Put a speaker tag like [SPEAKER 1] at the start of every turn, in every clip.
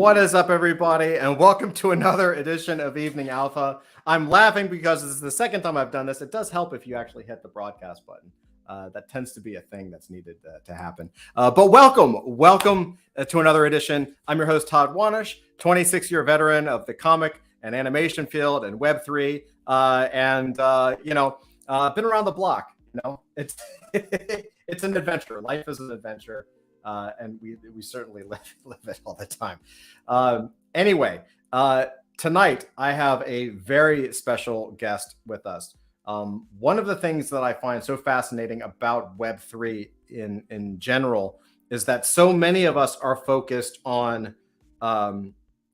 [SPEAKER 1] What is up, everybody, and welcome to another edition of Evening Alpha. I'm laughing because this is the second time I've done this. It does help if you actually hit the broadcast button. That tends to be a thing that's needed to happen. But welcome to another edition. I'm your host, Todd Wanish, 26-year veteran of the comic and animation field and Web3. Been around the block. It's it's an adventure. Life is an adventure. And we certainly live it all the time. Tonight I have a very special guest with us. One of the things that I find so fascinating about Web3 in general is that so many of us are focused on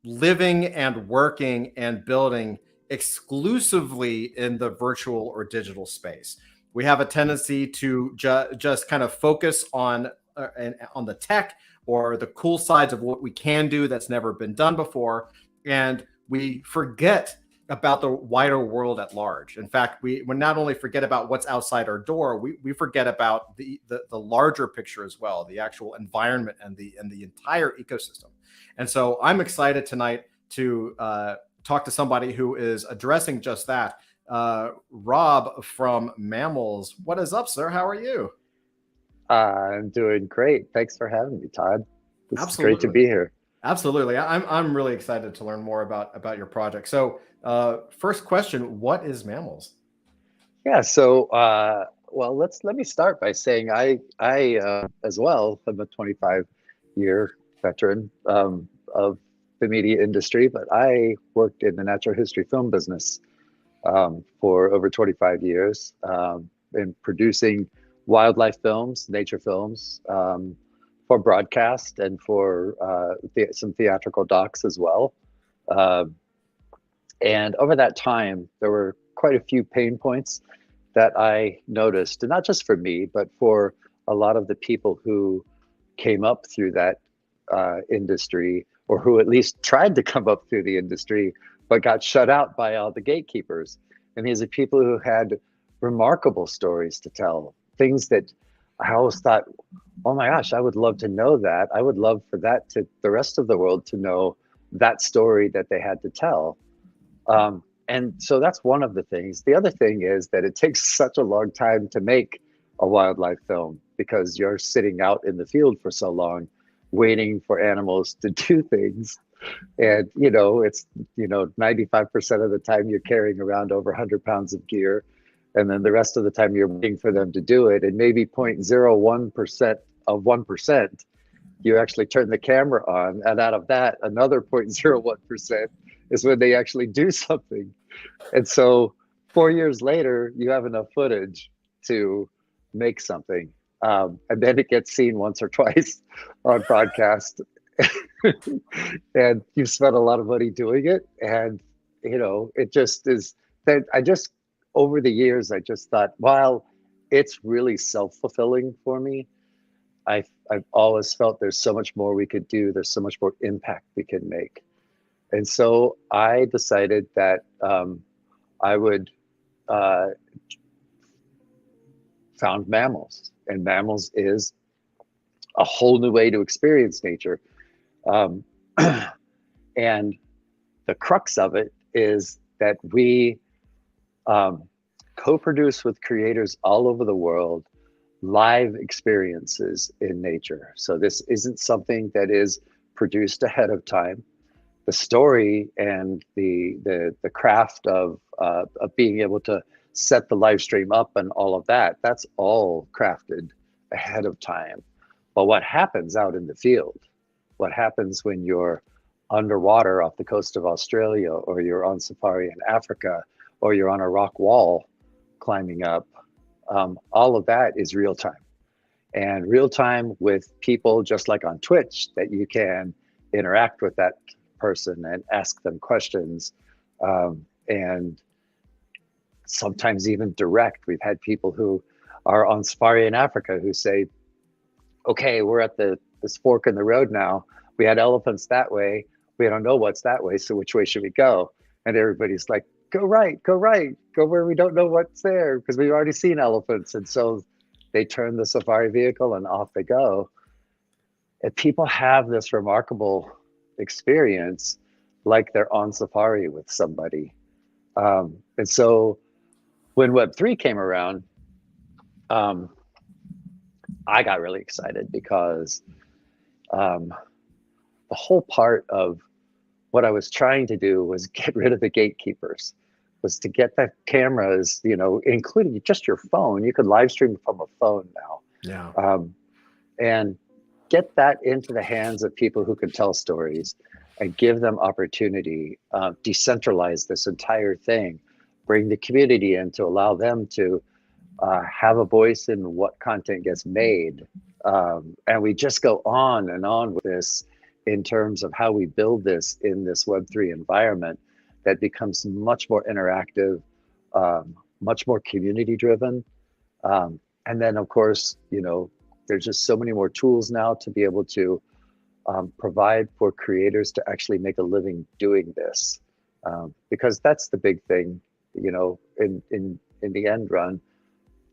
[SPEAKER 1] living and working and building exclusively in the virtual or digital space. We have a tendency to just kind of focus on the tech or the cool sides of what we can do that's never been done before, and we forget about the wider world at large. In fact, we not only forget about what's outside our door, we forget about the larger picture as well, the actual environment and the entire ecosystem. And so I'm excited tonight to talk to somebody who is addressing just that. Rob from Mammalz. What is up, sir? How are you?
[SPEAKER 2] I'm doing great. Thanks for having me, Todd. It's great to be here.
[SPEAKER 1] Absolutely. I'm really excited to learn more about your project. So first question, what is Mammalz?
[SPEAKER 2] Yeah, so let me start by saying I as well am a 25-year veteran of the media industry, but I worked in the natural history film business for over 25 years in producing wildlife films, nature films, for broadcast and for some theatrical docs as well. And over that time, there were quite a few pain points that I noticed, and not just for me, but for a lot of the people who came up through that industry, or who at least tried to come up through the industry, but got shut out by all the gatekeepers. And these are people who had remarkable stories to tell. Things that I always thought, oh my gosh, I would love to know that. I would love for that to the rest of the world to know that story that they had to tell. And so that's one of the things. The other thing is that it takes such a long time to make a wildlife film because you're sitting out in the field for so long, waiting for animals to do things. And, it's, 95% of the time you're carrying around over 100 pounds of gear. And then the rest of the time you're waiting for them to do it. And maybe 0.01% of 1%, you actually turn the camera on. And out of that, another 0.01% is when they actually do something. And so 4 years later, you have enough footage to make something. And then it gets seen once or twice on broadcast. And you've spent a lot of money doing it. And, it just is that over the years, I just thought, while it's really self-fulfilling for me, I've always felt there's so much more we could do. There's so much more impact we can make. And so I decided that I would found Mammalz. And Mammalz is a whole new way to experience nature. And the crux of it is that we co-produce with creators all over the world live experiences in nature. So this isn't something that is produced ahead of time. The story and the craft of being able to set the live stream up and all of that, that's all crafted ahead of time. But what happens out in the field, what happens when you're underwater off the coast of Australia, or you're on safari in Africa, or you're on a rock wall climbing up, all of that is real time. And real time with people, just like on Twitch, that you can interact with that person and ask them questions, and sometimes even direct. We've had people who are on safari in Africa who say, okay, we're at this fork in the road now. We had elephants that way. We don't know what's that way, so which way should we go? And everybody's like, go right, go where we don't know what's there, because we've already seen elephants. And so they turn the safari vehicle and off they go. And people have this remarkable experience like they're on safari with somebody. And so when Web3 came around, I got really excited because the whole part of what I was trying to do was get rid of the gatekeepers, was to get the cameras, you know, including just your phone. You could live stream from a phone now.
[SPEAKER 1] Yeah.
[SPEAKER 2] And get that into the hands of people who can tell stories and give them opportunity, decentralize this entire thing, bring the community in to allow them to have a voice in what content gets made. And we just go on and on with this in terms of how we build this in this Web3 environment that becomes much more interactive, much more community driven. And then of course, you know, there's just so many more tools now to be able to provide for creators to actually make a living doing this. Because that's the big thing, you know, in the end run.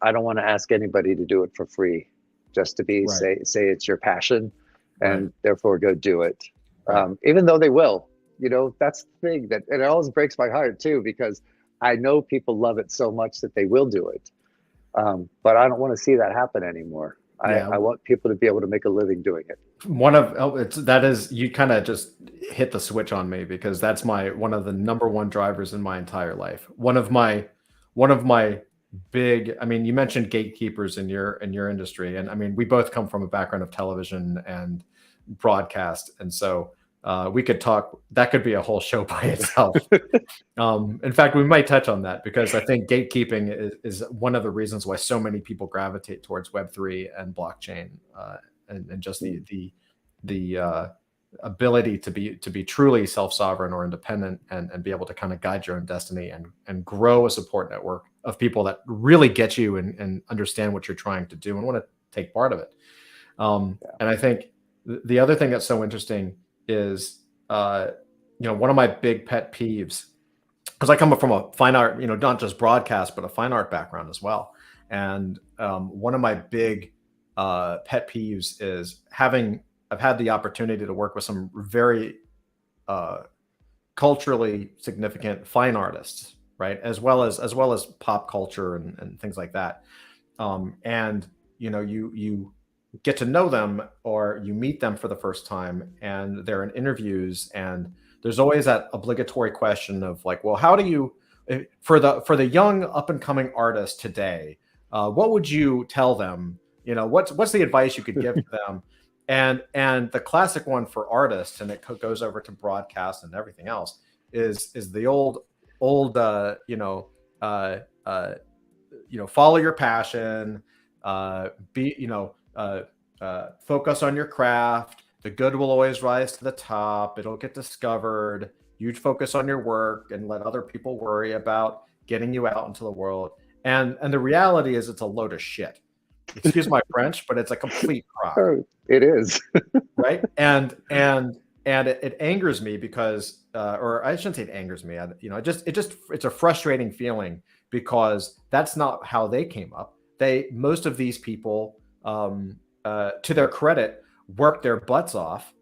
[SPEAKER 2] I don't want to ask anybody to do it for free, just to be say it's your passion, and therefore go do it. Even though they will, you know, that's the thing that, and it always breaks my heart too, because I know people love it so much that they will do it. But I don't want to see that happen anymore. I want people to be able to make a living doing it.
[SPEAKER 1] That is, you kind of just hit the switch on me, because that's one of the number one drivers in my entire life. One of my big, I mean, you mentioned gatekeepers in your industry, and I mean, we both come from a background of television and broadcast, and so we could talk, that could be a whole show by itself. In fact, we might touch on that, because I think gatekeeping is one of the reasons why so many people gravitate towards Web3 and blockchain, and just the ability to be truly self-sovereign or independent, and be able to kind of guide your own destiny and grow a support network of people that really get you and understand what you're trying to do and want to take part of it. And I think the other thing that's so interesting is, you know, one of my big pet peeves, because I come from a fine art, you know, not just broadcast, but a fine art background as well. And one of my big pet peeves is I've had the opportunity to work with some very culturally significant fine artists, right? As well as pop culture and things like that. And, you know, you get to know them, or you meet them for the first time, and they're in interviews, and there's always that obligatory question of like, well, how do you, for the young up and coming artist today, what would you tell them? You know, what's the advice you could give to them? And the classic one for artists, and it goes over to broadcast and everything else, is the old follow your passion, focus on your craft. The good will always rise to the top. It'll get discovered. You focus on your work and let other people worry about getting you out into the world. And the reality is, it's a load of shit. Excuse my French, but it's a complete crock.
[SPEAKER 2] Oh, it is.
[SPEAKER 1] Right. And it angers me because, or I shouldn't say it angers me. It's a frustrating feeling, because that's not how they came up. Most of these people, to their credit, worked their butts off,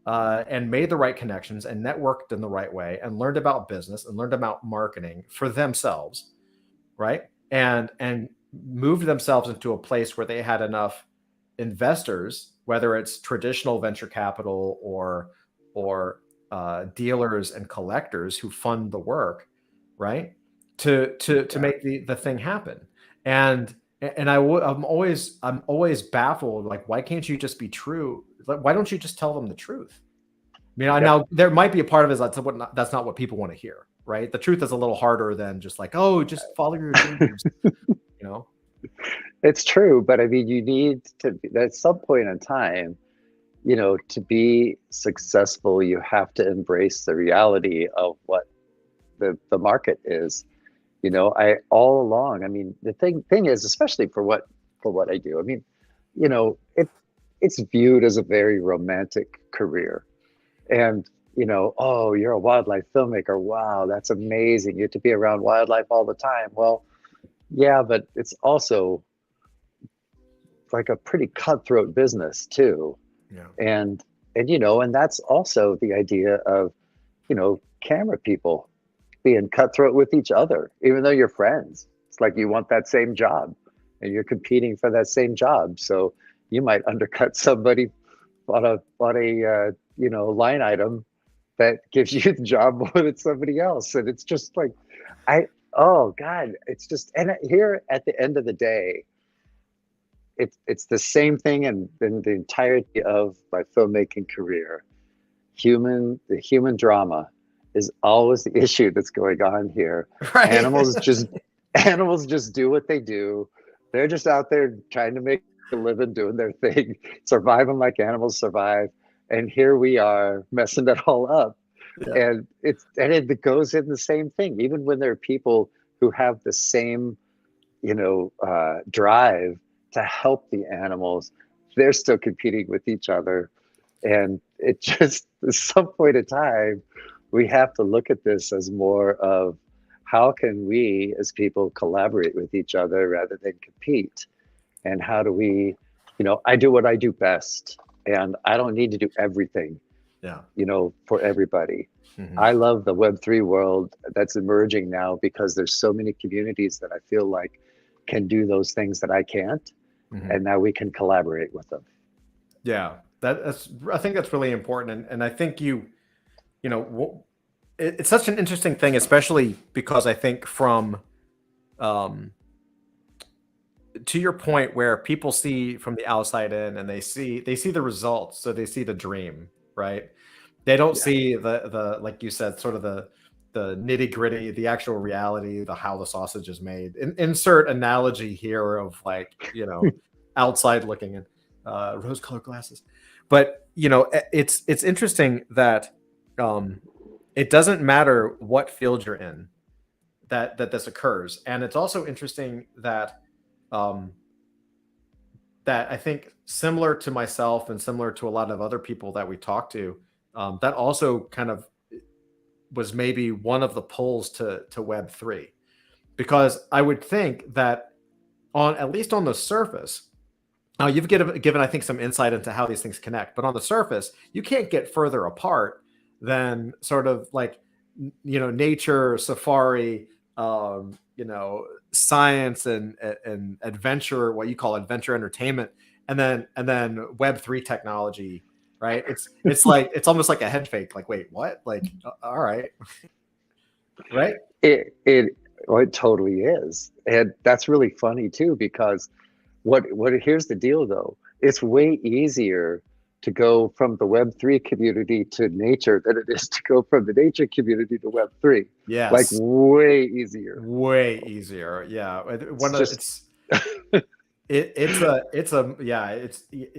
[SPEAKER 1] and made the right connections and networked in the right way, and learned about business and learned about marketing for themselves. Right. And moved themselves into a place where they had enough investors, whether it's traditional venture capital or dealers and collectors who fund the work, right, to make the thing happen. And I'm always baffled, like, why can't you just be true? Why don't you just tell them the truth? I mean, now there might be a part of it that's not what people want to hear, right? The truth is a little harder than just like, oh, just follow your dreams. You know,
[SPEAKER 2] it's true, but I mean, you need to, at some point in time, you know, to be successful, you have to embrace the reality of what the market is. You know, all along, I mean, the thing is, especially for what I do, I mean, you know, it's viewed as a very romantic career. And, you know, oh, you're a wildlife filmmaker. Wow, that's amazing. You have to be around wildlife all the time. Well, yeah, but it's also like a pretty cutthroat business too.
[SPEAKER 1] yeah.
[SPEAKER 2] And, And, and that's also the idea of, camera people being cutthroat with each other, even though you're friends. It's like you want that same job and you're competing for that same job. So you might undercut somebody on a line item that gives you the job more than somebody else. And it's just like, oh God, it's just, and here at the end of the day, it's the same thing in the entirety of my filmmaking career. The human drama is always the issue that's going on here.
[SPEAKER 1] Right.
[SPEAKER 2] Animals just do what they do. They're just out there trying to make a living, doing their thing, surviving like animals survive. And here we are messing it all up.
[SPEAKER 1] Yeah.
[SPEAKER 2] And it goes in the same thing, even when there are people who have the same, drive to help the animals, they're still competing with each other. And it just, at some point in time, we have to look at this as more of how can we as people collaborate with each other rather than compete? And how do we, I do what I do best, and I don't need to do everything,
[SPEAKER 1] Yeah.
[SPEAKER 2] For everybody.
[SPEAKER 1] Mm-hmm.
[SPEAKER 2] I love the Web3 world that's emerging now because there's so many communities that I feel like can do those things that I can't.
[SPEAKER 1] Mm-hmm.
[SPEAKER 2] And now we can collaborate with them.
[SPEAKER 1] Yeah, I think that's really important. And I think it's such an interesting thing, especially because I think from, to your point, where people see from the outside in and they see the results. So they see the dream, right? They don't see the, like you said, sort of the nitty gritty, the actual reality, how the sausage is made. Insert analogy here of outside looking in rose colored glasses. But, it's interesting that it doesn't matter what field you're in, that this occurs. And it's also interesting that that I think, similar to myself and similar to a lot of other people that we talk to, that also kind of was maybe one of the pulls to Web3, because I would think that at least on the surface, now you've given I think some insight into how these things connect, but on the surface, you can't get further apart than sort of like, nature, safari, science and adventure, what you call adventure entertainment, and then Web3 technology, right? It's like, it's almost like a head fake. Like, wait, what? Like, all right, right?
[SPEAKER 2] It totally is, and that's really funny too, because here's the deal though. It's way easier to go from the Web3 community to nature than it is to go from the nature community to Web3.
[SPEAKER 1] Yes.
[SPEAKER 2] Like way easier.
[SPEAKER 1] Way easier. Yeah. It's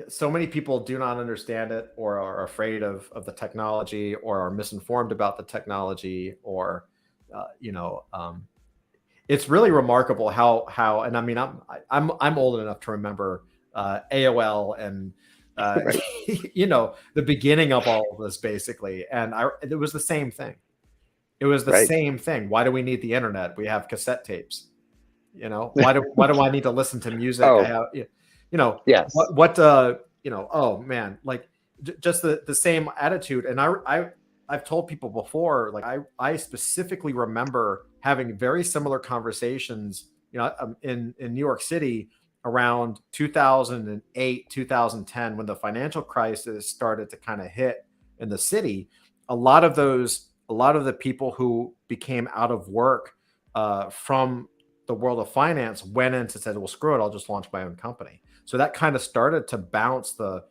[SPEAKER 1] so many people do not understand it, or are afraid of the technology, or are misinformed about the technology, or, it's really remarkable how, and I mean, I'm old enough to remember AOL and,
[SPEAKER 2] Right.
[SPEAKER 1] the beginning of all of this, basically. And it was the same thing. It was the
[SPEAKER 2] Right.
[SPEAKER 1] same thing. Why do we need the internet? We have cassette tapes. Why do I need to listen to music?
[SPEAKER 2] Oh.
[SPEAKER 1] I have,
[SPEAKER 2] Yes.
[SPEAKER 1] Oh man, like just the same attitude. And I've told people before, like I specifically remember having very similar conversations, in New York City around 2008, 2010, when the financial crisis started to kind of hit in the city. A lot of the people who became out of work from the world of finance went in and said, well, screw it, I'll just launch my own company. So that kind of started to bounce the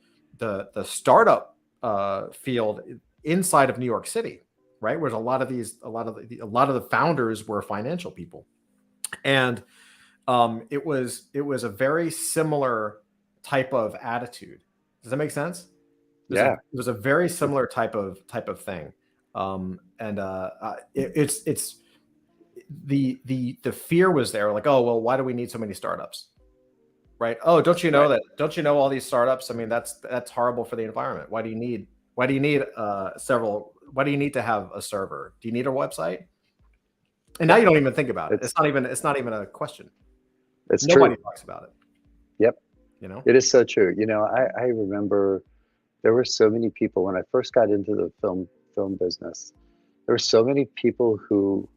[SPEAKER 1] startup field inside of New York City, right? Whereas a lot of the founders were financial people. And it was a very similar type of attitude. Does that make sense? It was a very similar type of thing. It's the fear was there, like, oh, well, why do we need so many startups? Right? Oh, don't you know all these startups? I mean, that's horrible for the environment. Why do you need several? Why do you need to have a server? Do you need a website? And now you don't even think about it. It's not even a question. Nobody talks about it.
[SPEAKER 2] Yep. It is so true. I remember there were so many people when I first got into the film business. There were so many people who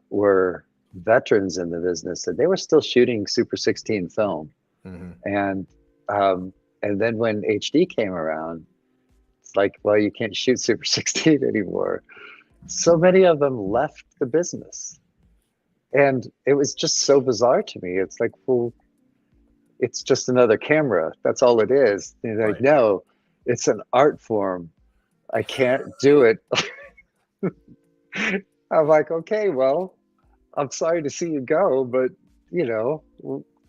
[SPEAKER 2] were veterans in the business, and they were still shooting Super 16 film.
[SPEAKER 1] Mm-hmm.
[SPEAKER 2] And then when HD came around, it's like, well, you can't shoot Super 16 anymore. So many of them left the business. And it was just so bizarre to me. It's like, well, it's just another camera. That's all it is. And they're like, no, it's an art form. I can't do it. I'm like, okay, well, I'm sorry to see you go, but you know,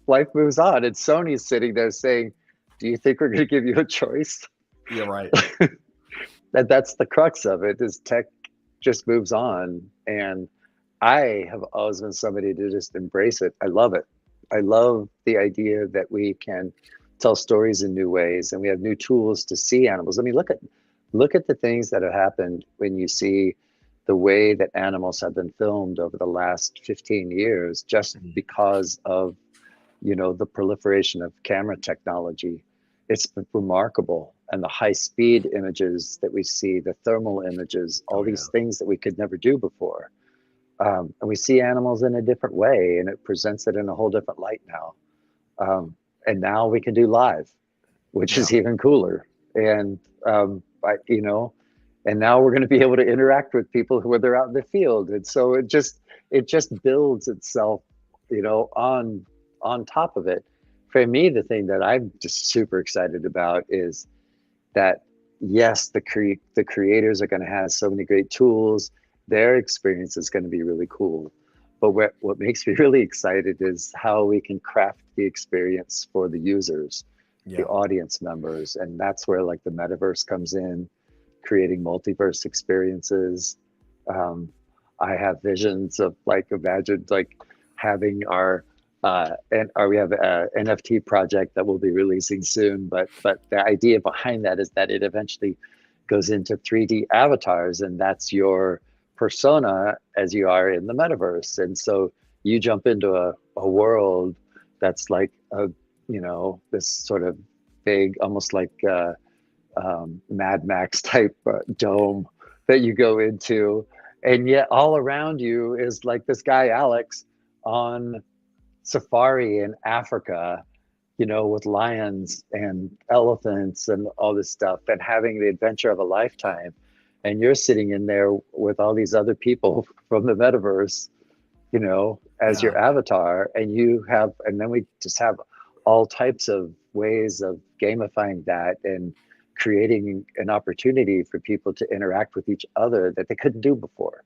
[SPEAKER 2] life moves on. And Sony's sitting there saying, do you think we're going to give you a choice?
[SPEAKER 1] You're right.
[SPEAKER 2] And that's the crux of it, is tech just moves on. And I have always been somebody to just embrace it. I love it. I love the idea that we can tell stories in new ways, and we have new tools to see animals. I mean, look at the things that have happened when you see the way that animals have been filmed over the last 15 years, just because of, you know, the proliferation of camera technology. It's remarkable. And the high speed images that we see, the thermal images, all these things that we could never do before. And we see animals in a different way, and it presents it in a whole different light now. And now we can do live, which is even cooler. And, you know, and now we're going to be able to interact with people who are there out in the field. And so it just builds itself, you know, on top of it. For me, the thing that I'm just super excited about is that, yes, the creators are going to have so many great tools. Their experience is going to be really cool. But what makes me really excited is how we can craft the experience for the users, the audience members. And that's where like the metaverse comes in, creating multiverse experiences. I have visions of like, imagine like having we have a NFT project that we'll be releasing soon, but the idea behind that is that it eventually goes into 3D avatars, and that's your persona as you are in the metaverse. And so you jump into a world that's like you know, this sort of big, almost like Mad Max type dome that you go into, and yet all around you is like this guy Alex on safari in Africa, you know, with lions and elephants and all this stuff, and having the adventure of a lifetime. And you're sitting in there with all these other people from the metaverse, you know, as your avatar, and then we just have all types of ways of gamifying that and creating an opportunity for people to interact with each other that they couldn't do before.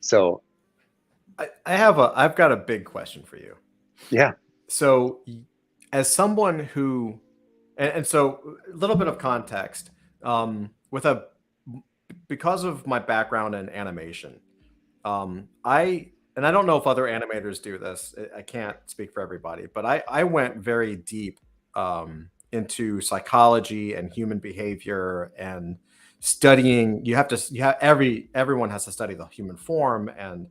[SPEAKER 2] So
[SPEAKER 1] I've got a big question for you.
[SPEAKER 2] Yeah.
[SPEAKER 1] So as someone who, and so a little bit of context, because of my background in animation, I don't know if other animators do this. I can't speak for everybody, but I went very deep into psychology and human behavior and studying. Everyone has to study the human form and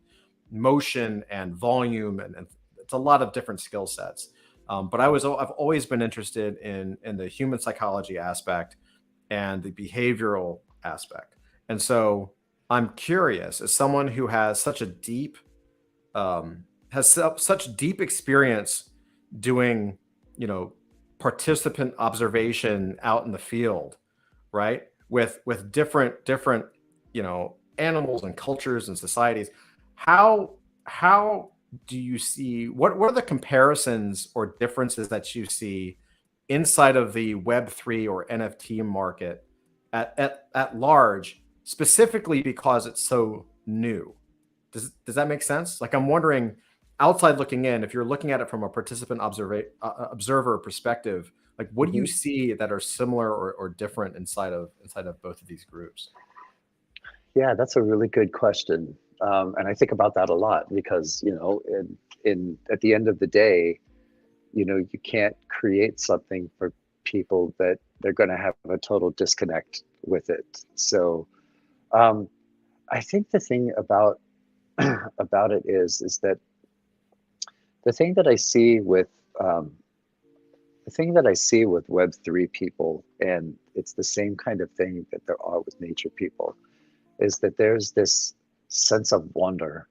[SPEAKER 1] motion and volume, and it's a lot of different skill sets. But I've always been interested in the human psychology aspect and the behavioral aspect. And so I'm curious, as someone who has such a deep such deep experience doing, you know, participant observation out in the field, right? With different, you know, animals and cultures and societies. How do you see, what are the comparisons or differences that you see inside of the Web3 or NFT market at large, specifically because it's so new? Does that make sense? Like, I'm wondering, outside looking in, if you're looking at it from a participant observer perspective, like, what do you see that are similar or different inside of both of these groups?
[SPEAKER 2] Yeah, that's a really good question. And I think about that a lot because, you know, at the end of the day, you know, you can't create something for people that they're going to have a total disconnect with it. So I think the thing about it is that the thing that I see with the thing that I see with Web3 people, and it's the same kind of thing that there are with nature people, is that there's this sense of wonder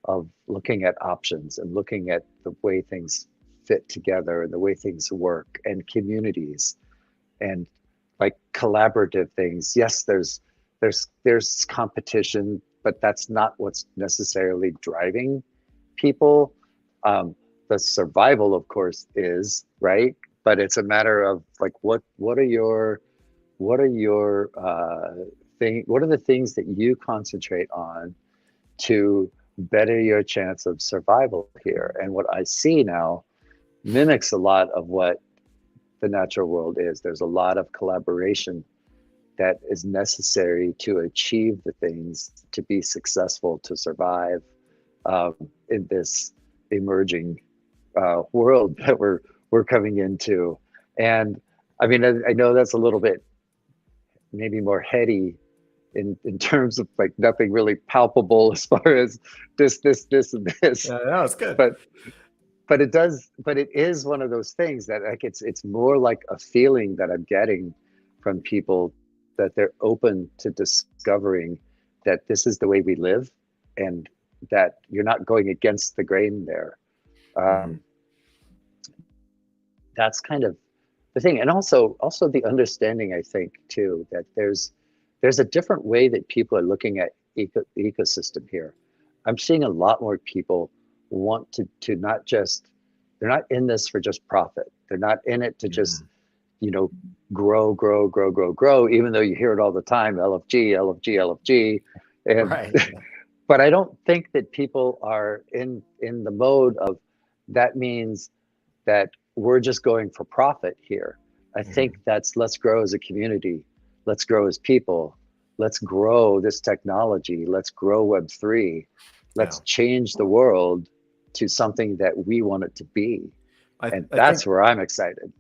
[SPEAKER 2] of looking at options and looking at the way things fit together and the way things work and communities and like collaborative things. Yes, there's competition, but that's not what's necessarily driving people. The survival, of course, is right, but it's a matter of like what are your what are the things that you concentrate on to better your chance of survival here? And what I see now mimics a lot of what the natural world is. There's a lot of collaboration that is necessary to achieve the things to be successful, to survive in this emerging world that we're coming into. And I mean, I know that's a little bit maybe more heady in terms of like nothing really palpable as far as this, and this.
[SPEAKER 1] Yeah, no, it's good.
[SPEAKER 2] But it is one of those things that like it's more like a feeling that I'm getting from people, that they're open to discovering that this is the way we live and that you're not going against the grain there. That's kind of the thing. And also the understanding, I think, too, that there's a different way that people are looking at ecosystem here. I'm seeing a lot more people want to not just, they're not in this for just profit. They're not in it to just, you know, grow, even though you hear it all the time, LFG. And,
[SPEAKER 1] Right.
[SPEAKER 2] but I don't think that people are in the mode of, that means that we're just going for profit here. I think that's, let's grow as a community. Let's grow as people. Let's grow this technology. Let's grow Web3. Let's change the world to something that we want it to be. And that's where I'm excited.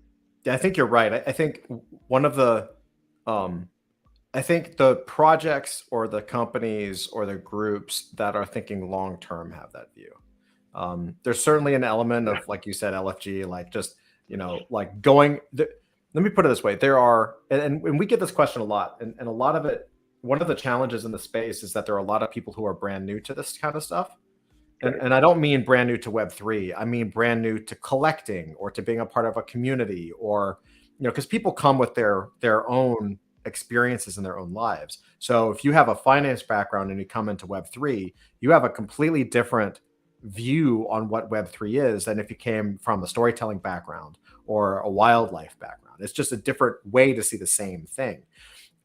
[SPEAKER 1] I think you're right. I think one of the, I think the projects or the companies or the groups that are thinking long-term have that view. There's certainly an element of, like you said, LFG, like just, you know, like going, let me put it this way. There are, and we get this question a lot, and a lot of it, one of the challenges in the space is that there are a lot of people who are brand new to this kind of stuff. And I don't mean brand new to Web3. I mean brand new to collecting or to being a part of a community, or, you know, because people come with their own experiences in their own lives. So if you have a finance background and you come into Web3, you have a completely different view on what Web3 is than if you came from a storytelling background or a wildlife background. It's just a different way to see the same thing.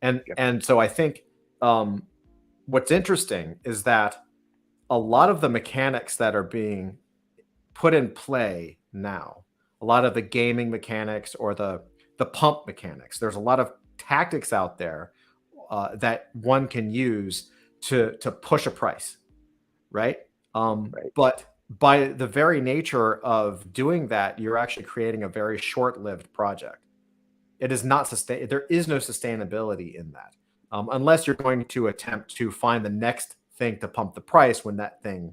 [SPEAKER 1] And so I think what's interesting is that a lot of the mechanics that are being put in play now, a lot of the gaming mechanics or the pump mechanics, there's a lot of tactics out there that one can use to push a price, right? But by the very nature of doing that, you're actually creating a very short-lived project. It is not sustain. There is no sustainability in that, unless you're going to attempt to find the next thing to pump the price when that thing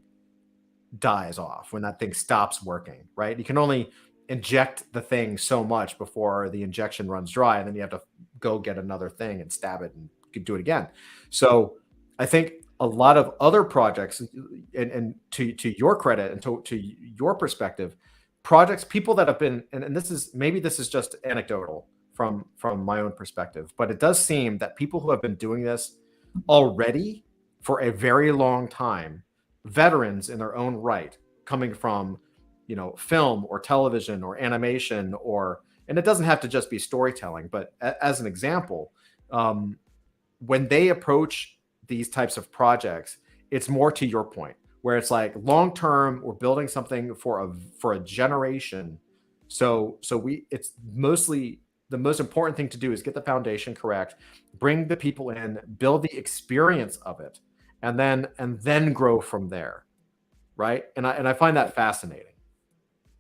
[SPEAKER 1] dies off, when that thing stops working, right? You can only inject the thing so much before the injection runs dry, and then you have to go get another thing and stab it and do it again. So I think a lot of other projects, and to your credit and to your perspective, projects, people that have been, and this is, maybe this is just anecdotal from my own perspective, but it does seem that people who have been doing this already for a very long time, veterans in their own right, coming from, you know, film or television or animation, or, and it doesn't have to just be storytelling, but as an example, when they approach these types of projects, it's more to your point, where it's like long term, we're building something for a generation. So it's mostly, the most important thing to do is get the foundation correct, bring the people in, build the experience of it, and then grow from there, right? And I find that fascinating.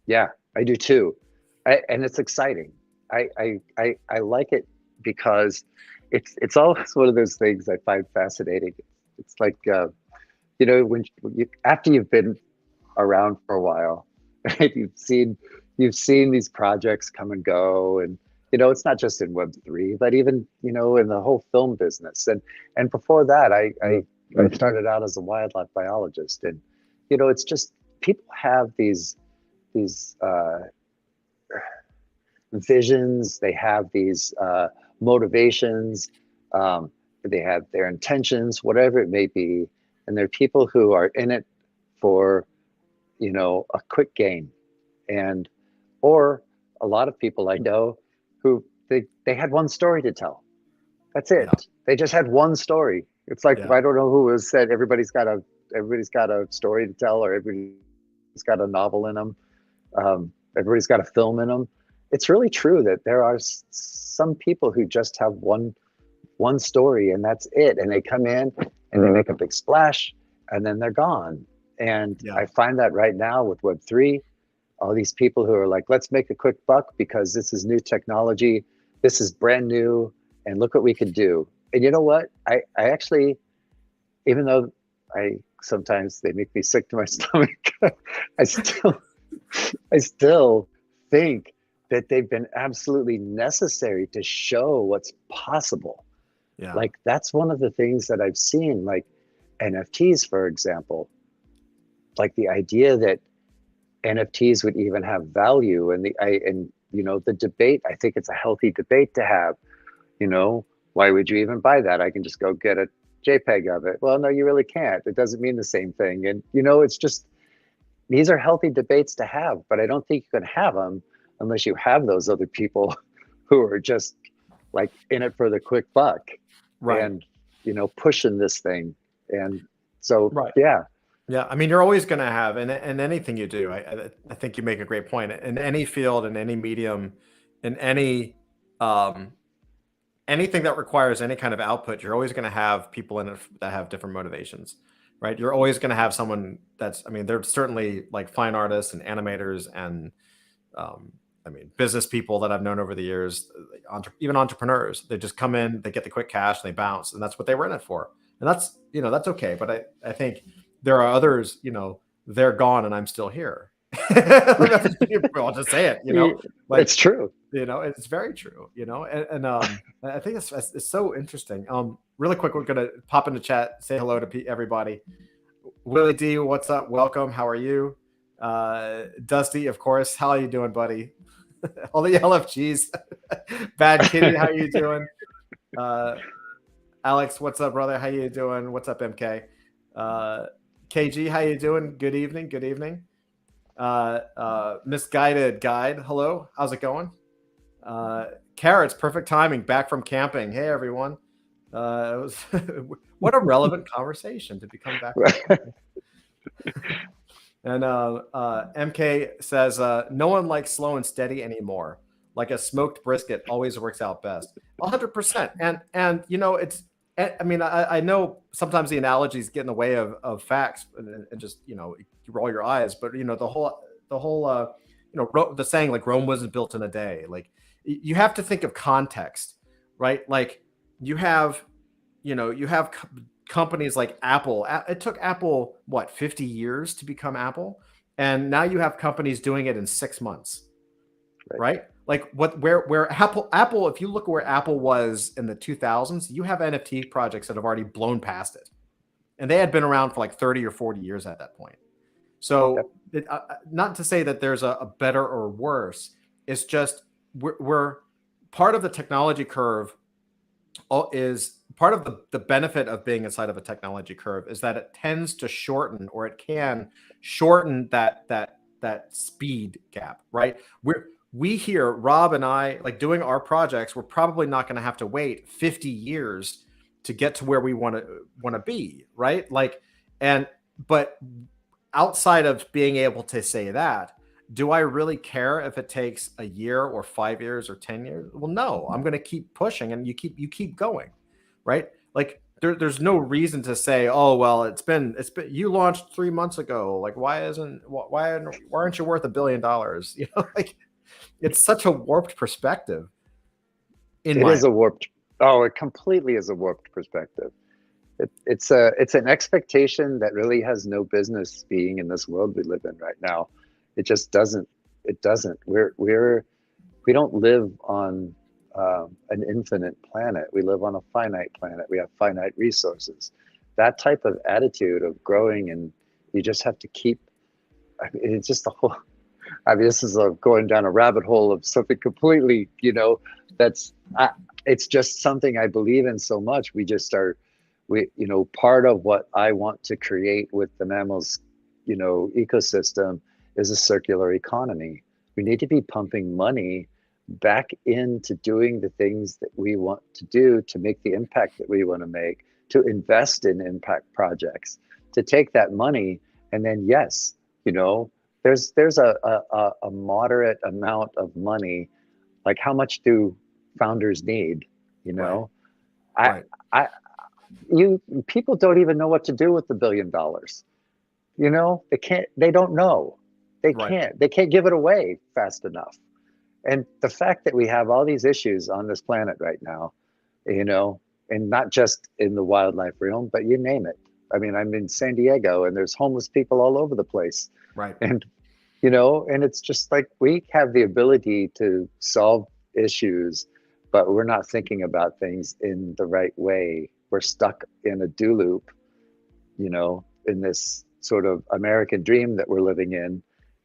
[SPEAKER 2] Yeah, I do too, and it's exciting. I like it because it's always one of those things I find fascinating. It's like you know, when you, after you've been around for a while, right, you've you've seen these projects come and go, and it's not just in Web3, but even in the whole film business. And before that, I started out as a wildlife biologist, and it's just people have these visions, they have these motivations, they have their intentions, whatever it may be, and they're people who are in it for a quick gain, and or a lot of people I know who they had one story to tell. That's it.
[SPEAKER 1] Yeah.
[SPEAKER 2] They just had one story. It's like, I don't know who has said everybody's got a story to tell, or everybody's got a novel in them. Everybody's got a film in them. It's really true that there are some people who just have one story, and that's it. And they come in and they make a big splash, and then they're gone. And I find that right now with Web3, all these people who are like, let's make a quick buck because this is new technology, this is brand new, and look what we can do. And you know what? I actually, even though sometimes they make me sick to my stomach, I still think that they've been absolutely necessary to show what's possible. Yeah. Like, that's one of the things that I've seen, like NFTs, for example, like the idea that NFTs would even have value, and the debate, I think it's a healthy debate to have. Why would you even buy that? I can just go get a JPEG of it. Well, no, you really can't. It doesn't mean the same thing. And it's just, these are healthy debates to have, but I don't think you can have them unless you have those other people who are just like in it for the quick buck, right? And pushing this thing. And so yeah.
[SPEAKER 1] I mean, you're always going to have, in anything you do, I think you make a great point. In any field, in any medium, in any anything that requires any kind of output, you're always going to have people in it that have different motivations, right? You're always going to have someone there's certainly like fine artists and animators and business people that I've known over the years, even entrepreneurs. They just come in, they get the quick cash, and they bounce, and that's what they were in it for. And that's, that's okay. But I think there are others, they're gone and I'm still here. I'll just say it, like,
[SPEAKER 2] it's true.
[SPEAKER 1] It's very true, and I think it's so interesting. Really quick, we're going to pop into chat, say hello to everybody. Willie D, what's up? Welcome. How are you? Dusty, of course. How are you doing, buddy? All the LFGs. Bad Kitty, how are you doing? Alex, what's up, brother? How you doing? What's up, MK? KG, how you doing? Good evening. Good evening. Misguided Guide, hello. How's it going? Carrots, perfect timing. Back from camping. Hey, everyone. What a relevant conversation to become back. And MK says, no one likes slow and steady anymore. Like a smoked brisket always works out best. 100%. And it's, I know sometimes the analogies get in the way of facts and just, you roll your eyes, but the whole the saying, like, Rome wasn't built in a day. Like, you have to think of context, right? Like, you have companies like Apple. It took Apple, 50 years to become Apple. And now you have companies doing it in 6 months, right? Like where Apple, if you look at where Apple was in the 2000s, you have NFT projects that have already blown past it. And they had been around for like 30 or 40 years at that point. So not to say that there's a better or worse. It's just we're part of the technology curve. Is part of the benefit of being inside of a technology curve is that it tends to shorten, or it can shorten that speed gap, right? We here, Rob and I, like, doing our projects, we're probably not going to have to wait 50 years to get to where we want to be, right? Like, but outside of being able to say that, do I really care if it takes a year or 5 years or 10 years? Well, no, I'm going to keep pushing, and you keep going, right? Like, there's no reason to say, oh, well, it's been you launched 3 months ago. Like, why aren't you worth $1 billion? Like, it's such a warped perspective.
[SPEAKER 2] It completely is a warped perspective. It's an expectation that really has no business being in this world we live in right now. It just doesn't. it doesn't. We don't live on an infinite planet. We live on a finite planet. We have finite resources. That type of attitude of growing, and you just have to keep, I mean, it's just a whole, I mean, this is going down a rabbit hole of something completely, that's, it's just something I believe in so much. We just are, part of what I want to create with the Mammalz, ecosystem is a circular economy. We need to be pumping money back into doing the things that we want to do, to make the impact that we want to make, to invest in impact projects, to take that money. And then, yes, there's a moderate amount of money. Like, how much do founders need?
[SPEAKER 1] Right.
[SPEAKER 2] I,
[SPEAKER 1] Right.
[SPEAKER 2] People don't even know what to do with the $1 billion. They don't know. They can't give it away fast enough. And the fact that we have all these issues on this planet right now, and not just in the wildlife realm, but you name it. I mean, I'm in San Diego and there's homeless people all over the place.
[SPEAKER 1] Right.
[SPEAKER 2] And, and it's just like, we have the ability to solve issues, but we're not thinking about things in the right way. We're stuck in a do loop, in this sort of American dream that we're living in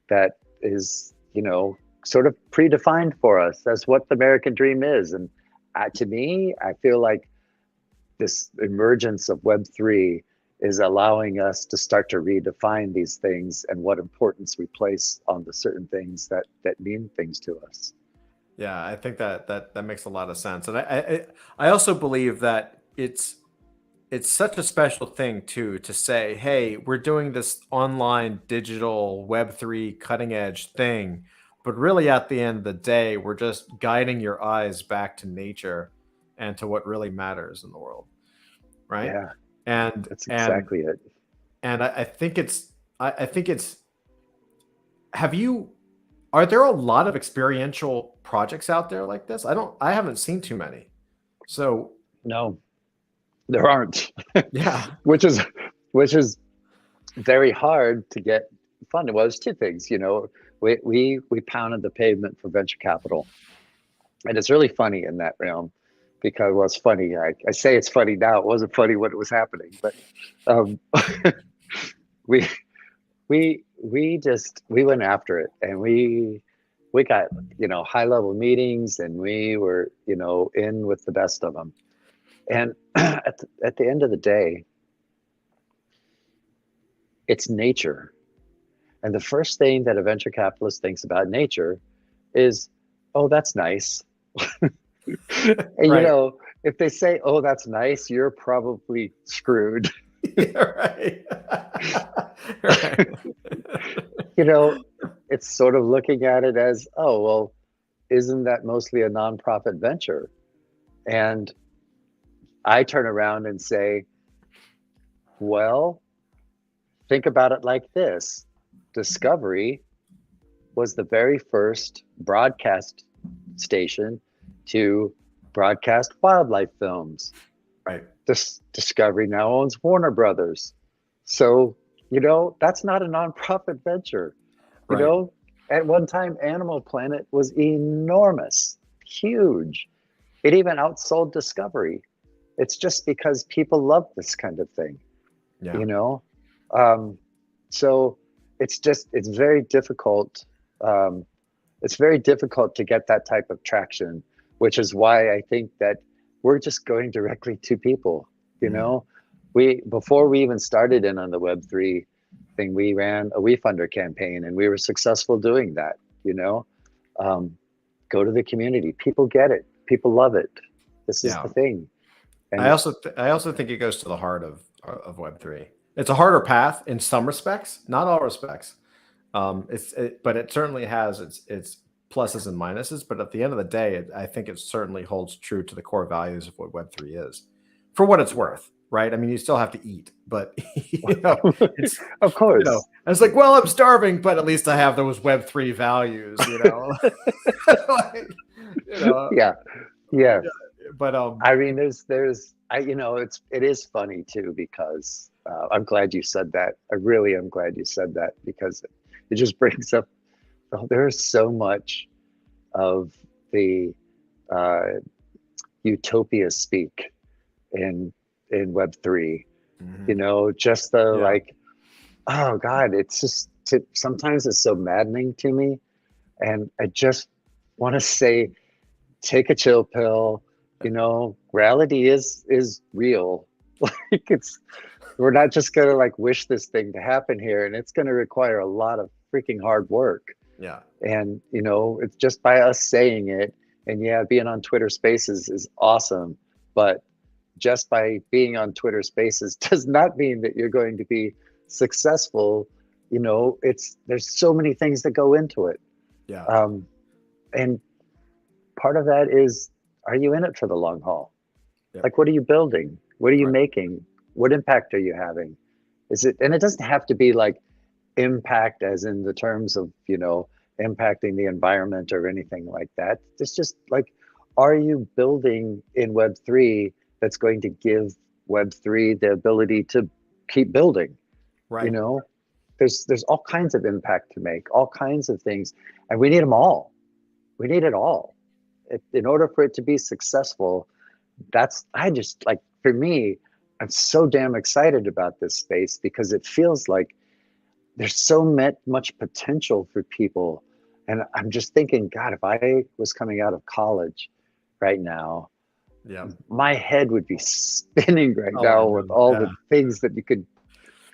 [SPEAKER 2] that is, sort of predefined for us as what the American dream is. And to me, I feel like this emergence of Web3 is allowing us to start to redefine these things and what importance we place on the certain things that mean things to us.
[SPEAKER 1] Yeah, I think that makes a lot of sense. And I also believe that it's such a special thing too, to say, hey, we're doing this online digital Web3 cutting edge thing, but really at the end of the day, we're just guiding your eyes back to nature and to what really matters in the world. Right.
[SPEAKER 2] Yeah,
[SPEAKER 1] And
[SPEAKER 2] that's exactly it.
[SPEAKER 1] I think are there a lot of experiential projects out there like this? I haven't seen too many. So
[SPEAKER 2] no, there aren't.
[SPEAKER 1] yeah.
[SPEAKER 2] which is very hard to get funded. Well, there's two things, we pounded the pavement for venture capital. And it's really funny in that realm because, well, it's funny. I say it's funny now. It wasn't funny when it was happening, but we went after it, and we got, high level meetings, and we were, in with the best of them. And at the end of the day, it's nature. And the first thing that a venture capitalist thinks about nature is, oh, that's nice. And
[SPEAKER 1] Right.
[SPEAKER 2] if they say, oh, that's nice, you're probably screwed.
[SPEAKER 1] Yeah, right. Right.
[SPEAKER 2] It's sort of looking at it as, oh, well, isn't that mostly a nonprofit venture? And I turn around and say, well, think about it like this. Discovery was the very first broadcast station to broadcast wildlife films.
[SPEAKER 1] Right.
[SPEAKER 2] This Discovery now owns Warner Brothers. So, that's not a nonprofit venture.
[SPEAKER 1] Right.
[SPEAKER 2] At one time, Animal Planet was enormous, huge. It even outsold Discovery. It's just because people love this kind of thing,
[SPEAKER 1] Yeah.
[SPEAKER 2] So it's very difficult. It's very difficult to get that type of traction, which is why I think that we're just going directly to people. Before we even started in on the Web3 thing, we ran a WeFunder campaign, and we were successful doing that. Go to the community. People get it. People love it. This is the thing. And
[SPEAKER 1] I also think it goes to the heart of Web3. It's a harder path in some respects, not all respects. But it certainly has its pluses and minuses. But at the end of the day, I think it certainly holds true to the core values of what Web3 is, for what it's worth. Right? I mean, you still have to eat, but it's
[SPEAKER 2] of course.
[SPEAKER 1] I was like, well, I'm starving, but at least I have those Web3 values.
[SPEAKER 2] Yeah.
[SPEAKER 1] But
[SPEAKER 2] I mean, it is funny too, because I'm glad you said that. I really am glad you said that, because it just brings up there's so much of the utopia speak in Web3. Just the like, oh God, it's just sometimes it's so maddening to me, and I just want to say, take a chill pill. Reality is real. Like we're not just gonna like wish this thing to happen here, and it's gonna require a lot of freaking hard work.
[SPEAKER 1] Yeah.
[SPEAKER 2] And it's just by us saying it, and yeah, being on Twitter Spaces is awesome, but just by being on Twitter Spaces does not mean that you're going to be successful. There's so many things that go into it.
[SPEAKER 1] Yeah.
[SPEAKER 2] And part of that is, are you in it for the long haul?
[SPEAKER 1] Yep.
[SPEAKER 2] Like, what are you building? What are you making? What impact are you having? And it doesn't have to be like impact as in the terms of, impacting the environment or anything like that. It's just like, are you building in Web3 that's going to give Web3 the ability to keep building?
[SPEAKER 1] Right.
[SPEAKER 2] There's all kinds of impact to make, all kinds of things, and we need them all. We need it all. In order for it to be successful, for me, I'm so damn excited about this space because it feels like there's so much potential for people. And I'm just thinking, God, if I was coming out of college right now, my head would be spinning right now with all the things that you could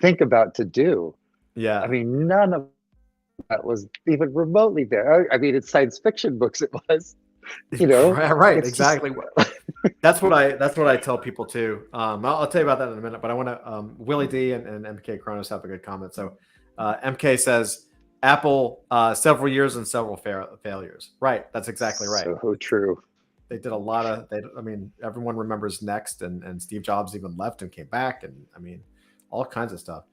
[SPEAKER 2] think about to do.
[SPEAKER 1] Yeah.
[SPEAKER 2] I mean, none of that was even remotely there. I mean, it's science fiction books. It was,
[SPEAKER 1] right. Exactly. That's what I tell people too. I'll tell you about that in a minute, but I want to, Willie D and MK Kronos have a good comment. So MK says, Apple, several years and several failures. Right. That's exactly right.
[SPEAKER 2] So true.
[SPEAKER 1] They did a lot of, everyone remembers Next, and Steve Jobs even left and came back. And I mean, all kinds of stuff.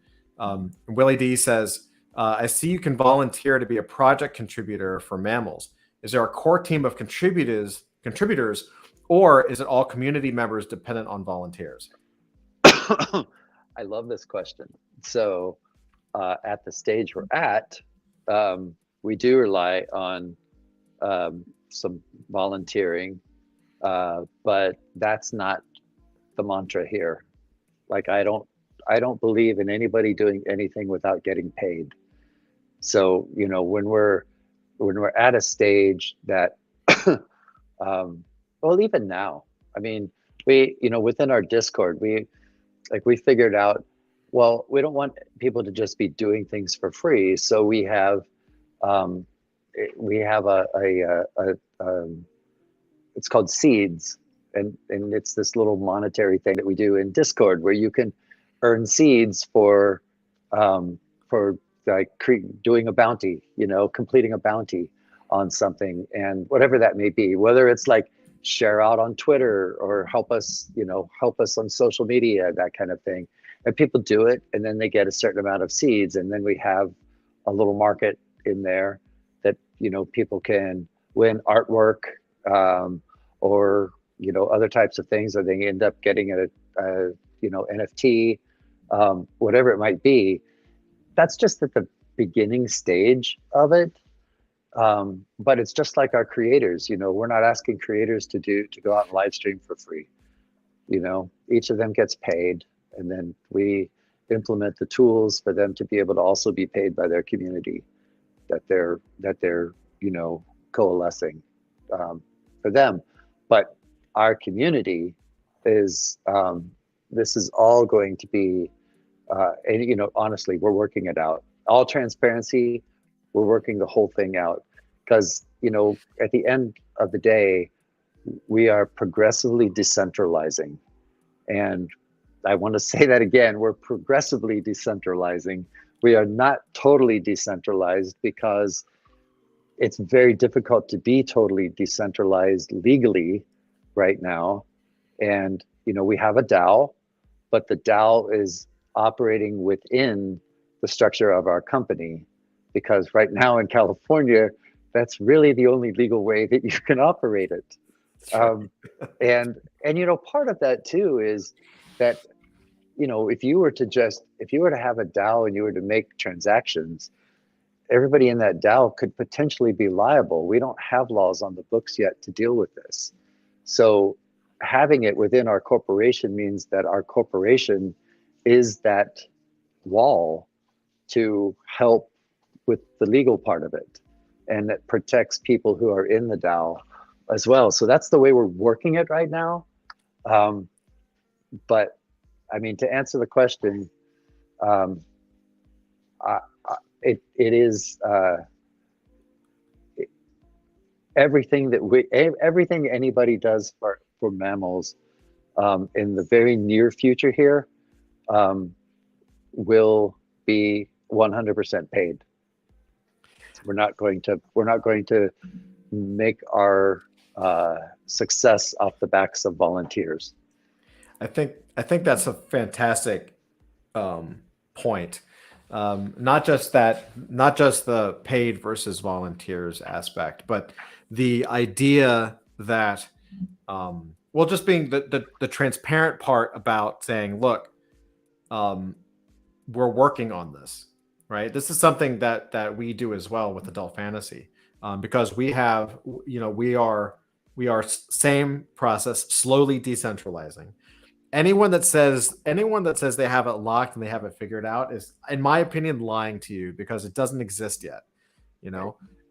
[SPEAKER 1] Willie D says, I see you can volunteer to be a project contributor for Mammalz. Is there a core team of contributors, or is it all community members dependent on volunteers?
[SPEAKER 2] I love this question. So at the stage we're at, we do rely on some volunteering, but that's not the mantra here. Like, I don't believe in anybody doing anything without getting paid. So, when we're at a stage that, well, even now, I mean, we, within our Discord, we figured out, well, we don't want people to just be doing things for free. So we have it's called Seeds, and it's this little monetary thing that we do in Discord where you can earn seeds for like doing a bounty, completing a bounty on something, and whatever that may be, whether it's like share out on Twitter or help us on social media, that kind of thing. And people do it, and then they get a certain amount of seeds, and then we have a little market in there that people can win artwork or other types of things, or they end up getting a NFT, whatever it might be. That's just at the beginning stage of it. But it's just like our creators, we're not asking creators to go out and live stream for free. Each of them gets paid, and then we implement the tools for them to be able to also be paid by their community that they're coalescing for them. But our community is, this is all going to be, and honestly, we're working it out. All transparency, we're working the whole thing out, because at the end of the day, we are progressively decentralizing. And I want to say that again, we're progressively decentralizing. We are not totally decentralized, because it's very difficult to be totally decentralized legally right now. And we have a DAO, but the DAO is operating within the structure of our company, because right now in California, that's really the only legal way that you can operate it. And part of that too is that if you were to have a DAO and you were to make transactions, everybody in that DAO could potentially be liable. We don't have laws on the books yet to deal with this. So having it within our corporation means that our corporation is that wall to help with the legal part of it, and that protects people who are in the DAO as well. So that's the way we're working it right now. But I mean, to answer the question, it is everything anybody does for Mammalz in the very near future here will be 100% paid. We're not going to make our success off the backs of volunteers.
[SPEAKER 1] I think that's a fantastic point. Not just the paid versus volunteers aspect, but the idea that, well, just being the transparent part about saying, look, we're working on this, right? This is something that we do as well with Adult Fantasy, because we have, we are same process, slowly decentralizing. Anyone that says they have it locked and they have it figured out is, in my opinion, lying to you, because it doesn't exist yet,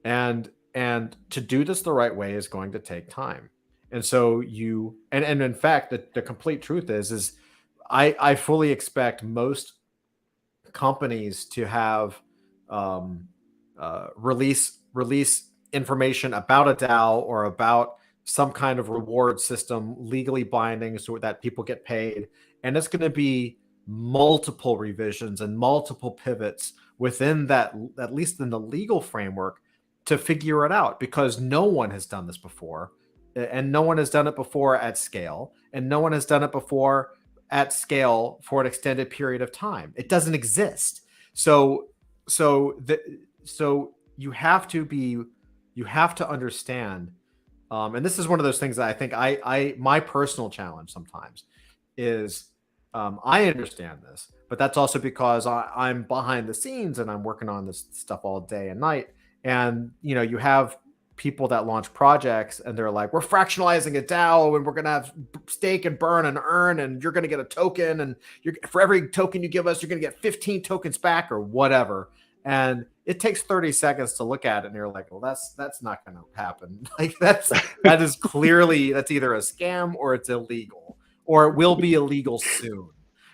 [SPEAKER 1] and to do this the right way is going to take time. And so and in fact, the complete truth is I fully expect most companies to have release information about a DAO or about some kind of reward system, legally binding, so that people get paid. And it's going to be multiple revisions and multiple pivots within that, at least in the legal framework, to figure it out, because no one has done this before, and no one has done it before at scale, and no one has done it before at scale for an extended period of time. It doesn't exist. So you have to understand. And this is one of those things that I think my personal challenge sometimes is, I understand this, but that's also because I'm behind the scenes and I'm working on this stuff all day and night. And, you have people that launch projects and they're like, we're fractionalizing a DAO and we're going to have stake and burn and earn, and you're going to get a token, and for every token you give us, you're going to get 15 tokens back or whatever. And it takes 30 seconds to look at it, and you're like, well, that's not going to happen. Like that is clearly, that's either a scam or it's illegal, or it will be illegal soon,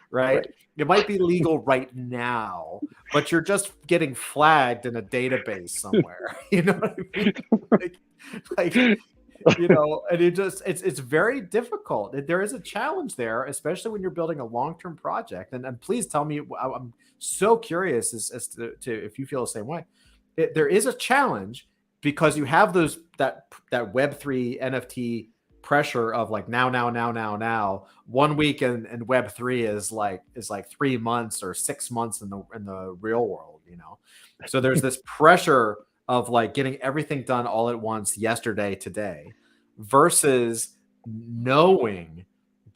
[SPEAKER 1] right? It might be legal right now, but you're just getting flagged in a database somewhere. You know what I mean? Like and it's very difficult. There is a challenge there, especially when you're building a long-term project. And please tell me, I'm so curious as to if you feel the same way. There is a challenge because you have that Web3 NFT pressure of like now. 1 week in Web3 is like 3 months or 6 months in the real world, So there's this pressure of like getting everything done all at once, yesterday, today, versus knowing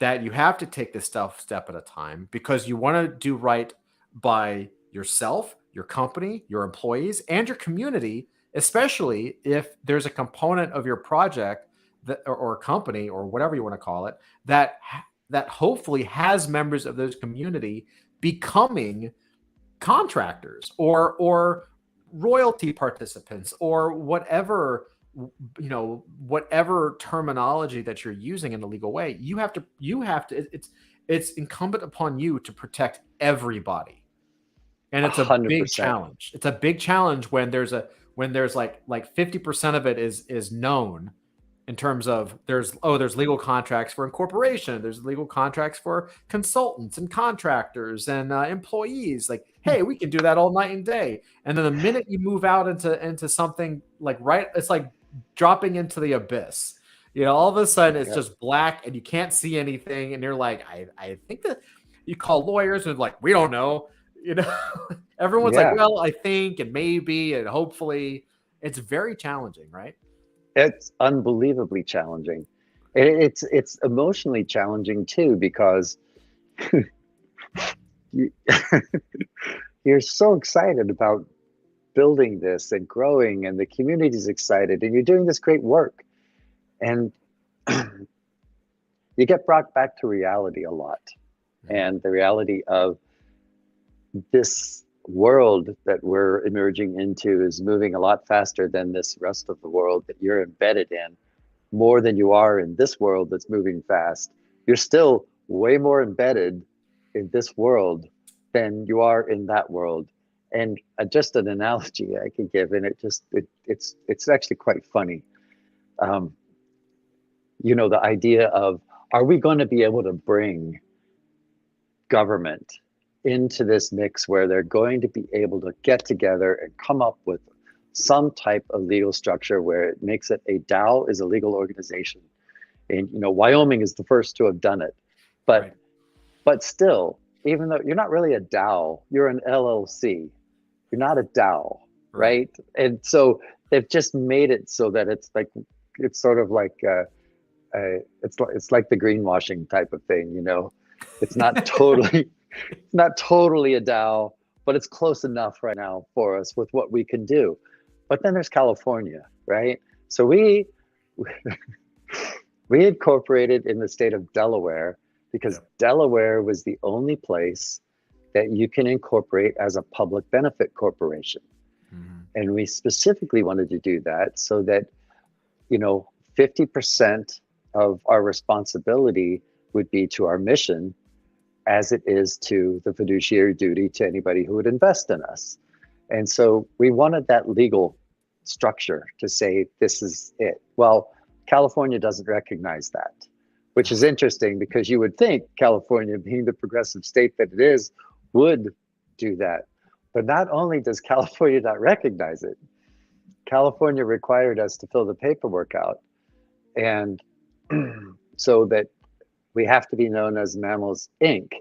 [SPEAKER 1] that you have to take this stuff step at a time, because you want to do right by yourself, your company, your employees, and your community, especially if there's a component of your project that, or company, or whatever you want to call it, that hopefully has members of those community becoming contractors or royalty participants, or whatever terminology that you're using in a legal way. You have to it's incumbent upon you to protect everybody. And it's a
[SPEAKER 2] 100%.
[SPEAKER 1] big challenge. It's a big challenge when there's like 50% of it is known, in terms of there's legal contracts for incorporation, there's legal contracts for consultants and contractors and employees. Like, hey, we can do that all night and day. And then the minute you move out into something like, it's like dropping into the abyss. All of a sudden it's just black and you can't see anything. And you're like, I think that you call lawyers and like, we don't know. Everyone's like, well, I think, and maybe, and hopefully. It's very challenging, right?
[SPEAKER 2] It's unbelievably challenging. It's emotionally challenging too, because you're so excited about building this and growing, and the community's excited, and you're doing this great work. And you get brought back to reality a lot. And the reality of this world that we're emerging into is moving a lot faster than this rest of the world that you're embedded in, more than you are in this world that's moving fast. You're still way more embedded in this world than you are in that world. And just an analogy I could give, and it's actually quite funny. You know, the idea of, are we going to be able to bring government into this mix where they're going to be able to get together and come up with some type of legal structure where it makes it a DAO is a legal organization? And you know, Wyoming is the first to have done it, but
[SPEAKER 1] Right.
[SPEAKER 2] but still, even though you're not really a DAO, you're an LLC. You're not a DAO, right? And so they've just made it so that it's like, it's sort of like it's like the greenwashing type of thing, you know. It's not totally it's not totally a DAO, but it's close enough right now for us with what we can do. But then there's California, right? So we incorporated in the state of Delaware because Delaware was the only place that you can incorporate as a public benefit corporation. And we specifically wanted to do that so that, you know, 50% of our responsibility would be to our mission as it is to the fiduciary duty to anybody who would invest in us. And so we wanted that legal structure to say, this is it. Well, California doesn't recognize that, which is interesting because you would think California, being the progressive state that it is, would do that. But not only does California not recognize it, California required us to fill the paperwork out. And so that we have to be known as Mammalz Inc.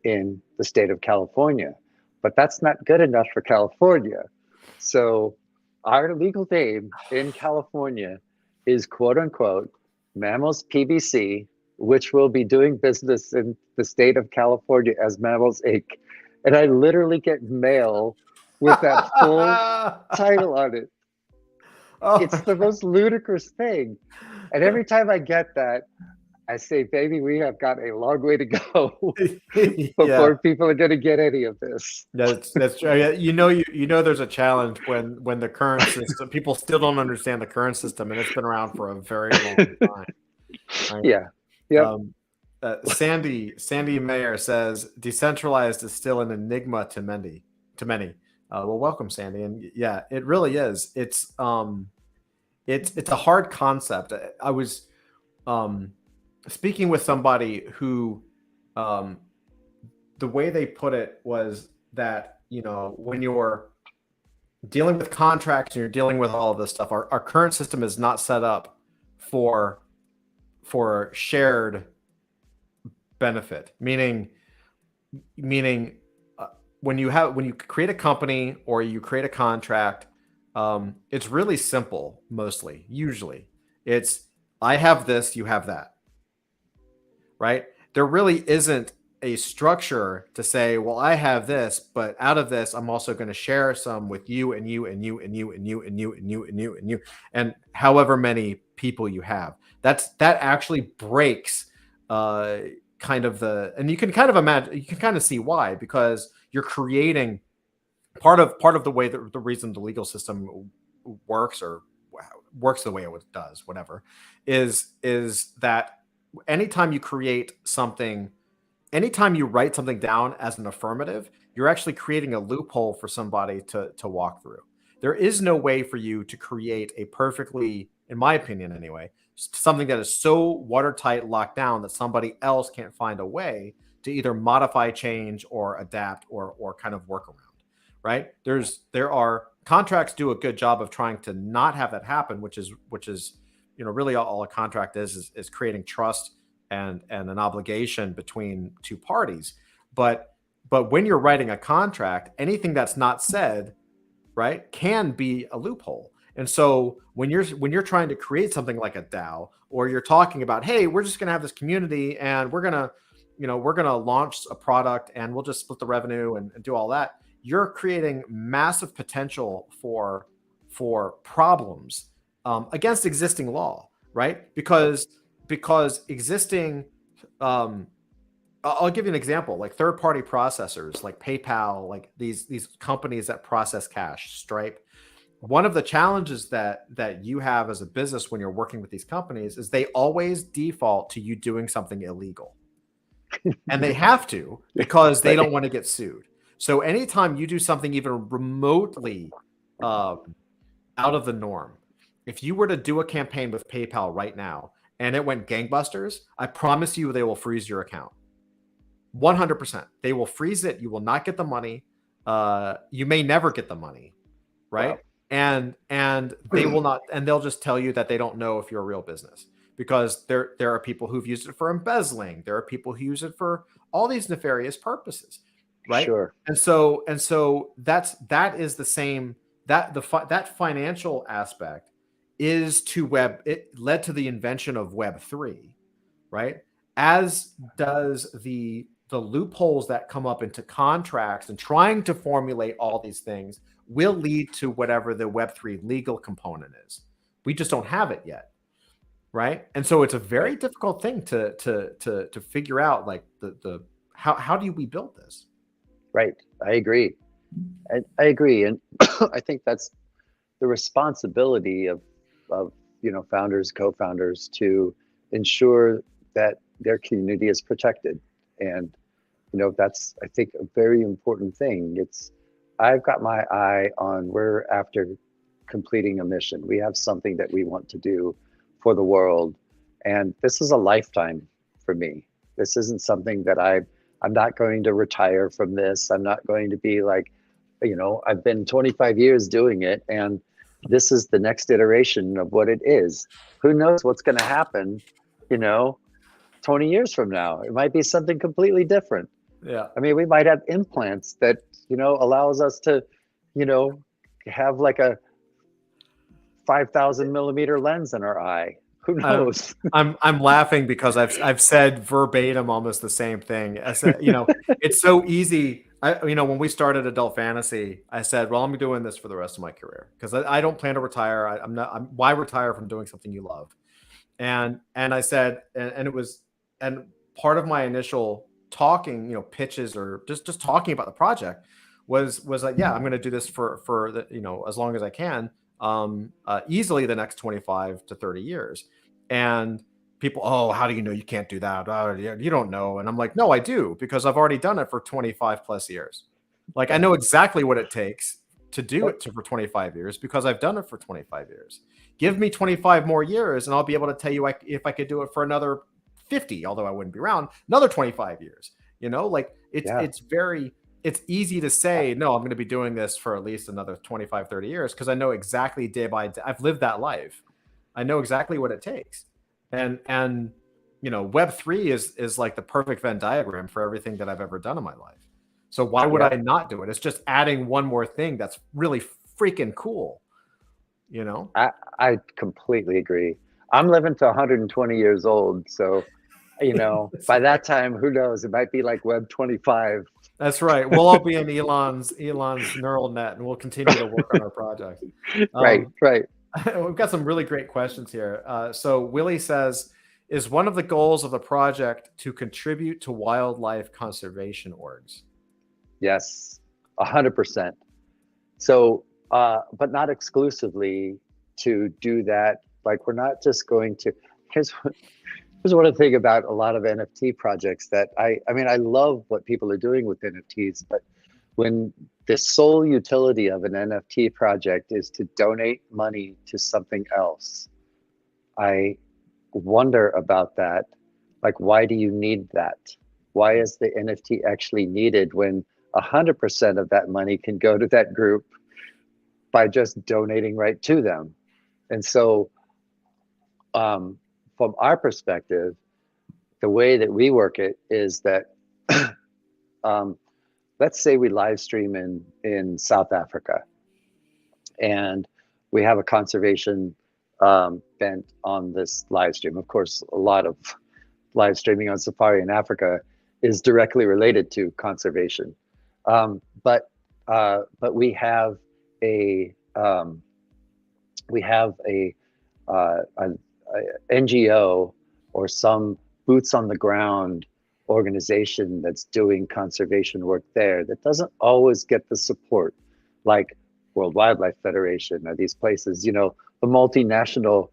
[SPEAKER 2] in the state of California. But that's not good enough for California. So our legal name in California is quote unquote Mammalz PBC, which will be doing business in the state of California as Mammalz Inc. And I literally get mail with that full title on it.
[SPEAKER 1] Oh,
[SPEAKER 2] It's the most ludicrous thing. And every time I get that, I say, baby, we have got a long way to go before people are going to get any of this.
[SPEAKER 1] That's true. You know, there's a challenge when the current system, people still don't understand the current system, and it's been around for a very long time. Right?
[SPEAKER 2] Yeah. Yep.
[SPEAKER 1] Sandy Mayer says decentralized is still an enigma to many. Well, welcome, Sandy. And yeah, it really is. It's a hard concept. I was speaking with somebody who the way they put it was that, you know, when you're dealing with contracts and you're dealing with all of this stuff, our current system is not set up for shared benefit, meaning when you create a company or you create a contract, it's really simple. Usually it's, I have this, you have that, right? There really isn't a structure to say, well, I have this, but out of this, I'm also going to share some with you and you and you and you and you and you and you and you and you and however many people you have. That actually breaks kind of and you can kind of imagine, you can kind of see why, because you're creating part of the way that the reason the legal system works the way it does, whatever, is that anytime you create something, anytime you write something down as an affirmative, you're actually creating a loophole for somebody to walk through. There is no way for you to create a perfectly, in my opinion anyway, something that is so watertight, locked down that somebody else can't find a way to either modify, change, or adapt or kind of work around, right? There are contracts do a good job of trying to not have that happen, which is, you know, really all a contract is creating trust and an obligation between two parties. But when you're writing a contract, anything that's not said, right, can be a loophole. And so when you're trying to create something like a DAO, or you're talking about, hey, we're just going to have this community and we're going to launch a product and we'll just split the revenue and do all that. you're creating massive potential for problems against existing law, right? Because existing I'll give you an example, like third-party processors like PayPal, like these companies that process cash, Stripe. One of the challenges that you have as a business when you're working with these companies is they always default to you doing something illegal. And they have to, because they don't want to get sued. So anytime you do something even remotely out of the norm, if you were to do a campaign with PayPal right now and it went gangbusters, I promise you they will freeze your account. 100%. They will freeze it. You will not get the money. You may never get the money, right? Wow. And they will not, and they'll just tell you that they don't know if you're a real business, because there are people who've used it for embezzling. There are people who use it for all these nefarious purposes, right?
[SPEAKER 2] Sure.
[SPEAKER 1] And so that is the same, that financial aspect is it led to the invention of Web3, right? As does the loopholes that come up into contracts and trying to formulate all these things will lead to whatever the Web3 legal component is. We just don't have it yet, right? And so it's a very difficult thing to figure out, like how do we build this?
[SPEAKER 2] Right. I agree. I agree, and I think that's the responsibility of founders, co-founders, to ensure that their community is protected. And that's, I think, a very important thing. I've got my eye on, we're after completing a mission. We have something that we want to do for the world, and this is a lifetime for me. This isn't something that I'm not going to retire from this. I'm not going to be like, I've been 25 years doing it, and this is the next iteration of what it is. Who knows what's going to happen, 20 years from now? It might be something completely different.
[SPEAKER 1] Yeah.
[SPEAKER 2] I mean, we might have implants that, allows us to, have like a 5,000 millimeter lens in our eye. Who knows?
[SPEAKER 1] I'm laughing because I've said verbatim almost the same thing. I said, it's so easy. When we started Adult Fantasy, I said, well, I'm doing this for the rest of my career because I don't plan to retire. Why retire from doing something you love? And I said, and part of my initial talking, pitches or just talking about the project was like, yeah, I'm going to do this for the, as long as I can, easily the next 25 to 30 years. And people, oh, how do you know you can't do that? Oh, you don't know. And I'm like, no, I do, because I've already done it for 25 plus years. Like, I know exactly what it takes to do it for 25 years because I've done it for 25 years. Give me 25 more years and I'll be able to tell you if I could do it for another 50, although I wouldn't be around, another 25 years. It's easy to say, no, I'm going to be doing this for at least another 25, 30 years because I know exactly day by day. I've lived that life. I know exactly what it takes. And Web3 is like the perfect Venn diagram for everything that I've ever done in my life. So why would I not do it? It's just adding one more thing that's really freaking cool.
[SPEAKER 2] I completely agree. I'm living to 120 years old. So, by that time, who knows? It might be like Web 25.
[SPEAKER 1] That's right. We'll all be in Elon's neural net, and we'll continue to work on our project.
[SPEAKER 2] Right.
[SPEAKER 1] We've got some really great questions here. So Willie says, is one of the goals of the project to contribute to wildlife conservation orgs?
[SPEAKER 2] Yes, 100%. So, but not exclusively to do that. Like, we're not just going to, here's one of the things about a lot of NFT projects that I love what people are doing with NFTs, but when the sole utility of an NFT project is to donate money to something else, I wonder about that. Like, why do you need that? Why is the NFT actually needed when 100% of that money can go to that group by just donating right to them? And so, from our perspective, the way that we work it is that, let's say we live stream in South Africa, and we have a conservation bent on this live stream. Of course, a lot of live streaming on Safari in Africa is directly related to conservation. But but we have a NGO or some boots on the ground organization that's doing conservation work there that doesn't always get the support, like World Wildlife Federation or these places, you know, the multinational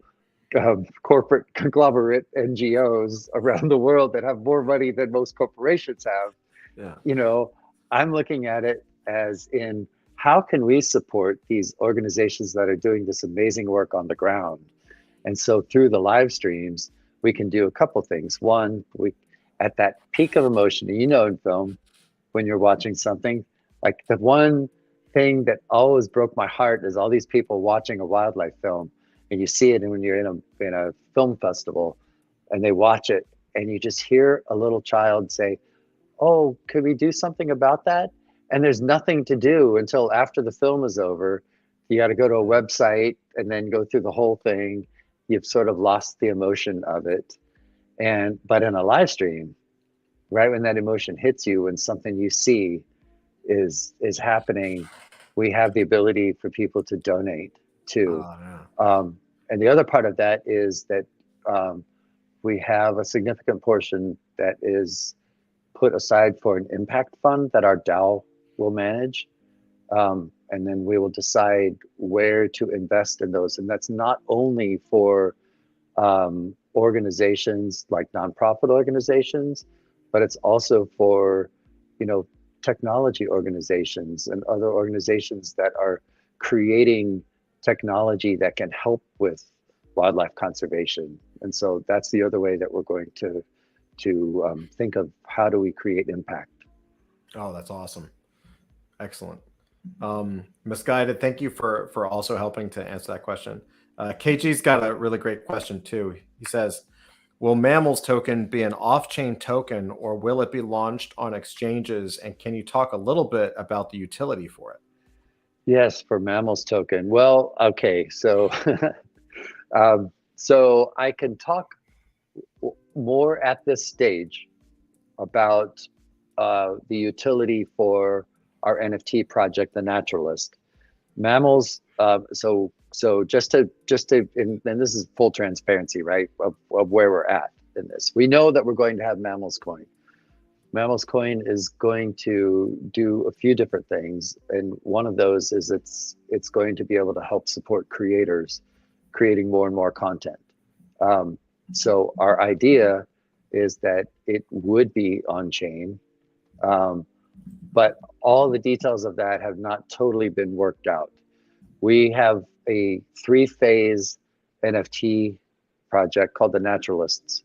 [SPEAKER 2] corporate conglomerate NGOs around the world that have more money than most corporations have.
[SPEAKER 1] Yeah.
[SPEAKER 2] You know, I'm looking at it as in, how can we support these organizations that are doing this amazing work on the ground? And so through the live streams, we can do a couple things. One, we at that peak of emotion, you know, in film, when you're watching something, like the one thing that always broke my heart is all these people watching a wildlife film, and you see it when you're in a film festival, and they watch it, and you just hear a little child say, "Oh, could we do something about that?" And there's nothing to do until after the film is over. You got to go to a website and then go through the whole thing. You've sort of lost the emotion of it. But in a live stream, right when that emotion hits you, when something you see is happening, we have the ability for people to donate too.
[SPEAKER 1] Oh, yeah.
[SPEAKER 2] And the other part of that is that we have a significant portion that is put aside for an impact fund that our DAO will manage. And then we will decide where to invest in those. And that's not only for organizations like nonprofit organizations, but it's also for, you know, technology organizations and other organizations that are creating technology that can help with wildlife conservation. And so that's the other way that we're going to think of how do we create impact.
[SPEAKER 1] Oh, that's awesome. Excellent. Misguided, thank you for also helping to answer that question. KG's got a really great question too. He says, will Mammalz token be an off-chain token, or will it be launched on exchanges? And can you talk a little bit about the utility for it?
[SPEAKER 2] Yes, for Mammalz token. Well, okay, so so I can talk more at this stage about the utility for our NFT project, The Naturalist. Mammalz. So just to and this is full transparency, right, of where we're at in this. We know that we're going to have Mammalz coin. Mammalz coin is going to do a few different things, and one of those is it's going to be able to help support creators creating more and more content. So our idea is that it would be on chain, but all the details of that have not totally been worked out. We have a 3-phase NFT project called The Naturalists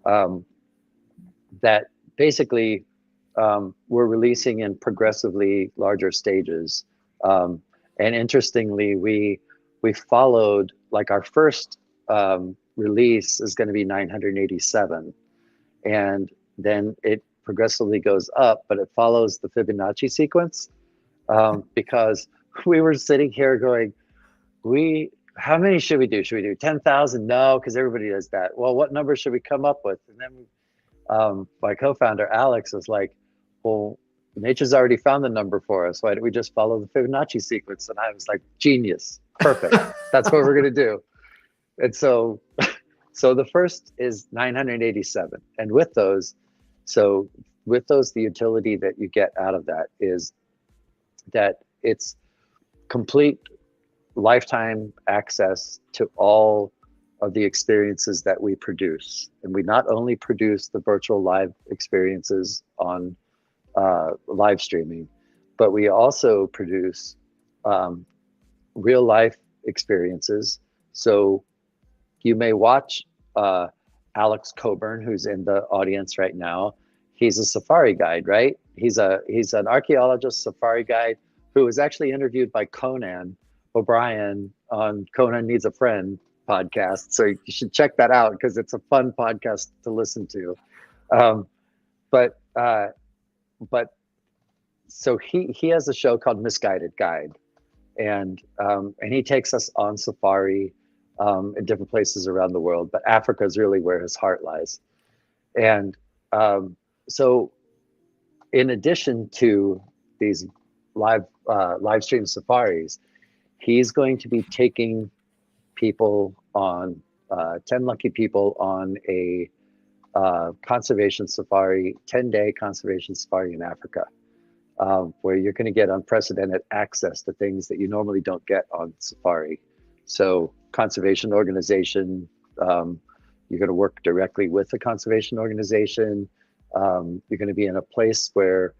[SPEAKER 2] that basically we're releasing in progressively larger stages. And interestingly, we followed, like, our first release is going to be 987, and then it progressively goes up, but it follows the Fibonacci sequence, because we were sitting here going, how many should we do? Should we do 10,000? No, because everybody does that. Well, what number should we come up with? And then my co-founder Alex was like, well, nature's already found the number for us. Why don't we just follow the Fibonacci sequence? And I was like, genius, perfect. That's what we're gonna do. And so the first is 987, and with those, the utility that you get out of that is that it's complete lifetime access to all of the experiences that we produce. And we not only produce the virtual live experiences on live streaming, but we also produce real life experiences. So you may watch Alex Coburn, who's in the audience right now. He's a safari guide, right? He's an archaeologist safari guide who was actually interviewed by Conan O'Brien on Conan Needs a Friend podcast. So you should check that out because it's a fun podcast to listen to. But so he has a show called Misguided Guide, and he takes us on safari in different places around the world, but Africa is really where his heart lies. And so in addition to these live stream safaris. He's going to be taking people on 10 lucky people on a conservation safari, 10-day conservation safari in Africa, where you're going to get unprecedented access to things that you normally don't get on safari. So conservation organization, you're going to work directly with a conservation organization. You're going to be in a place where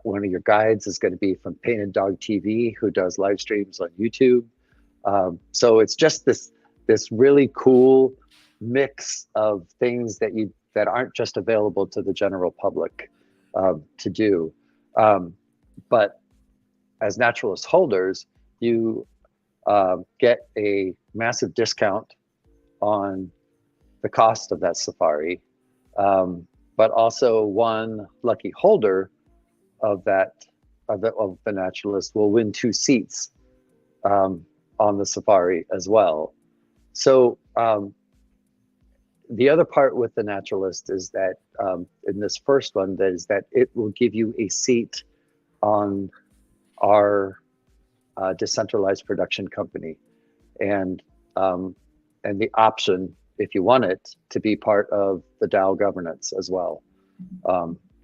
[SPEAKER 2] one of your guides is going to be from Painted Dog TV, who does live streams on YouTube. So it's just this really cool mix of things that aren't just available to the general public to do. But as naturalist holders, you get a massive discount on the cost of that safari, but also one lucky holder of the naturalist will win 2 seats on the safari as well. So the other part with the naturalist is that in this first one, that is that it will give you a seat on our decentralized production company, and the option, if you want it, to be part of the DAO governance as well,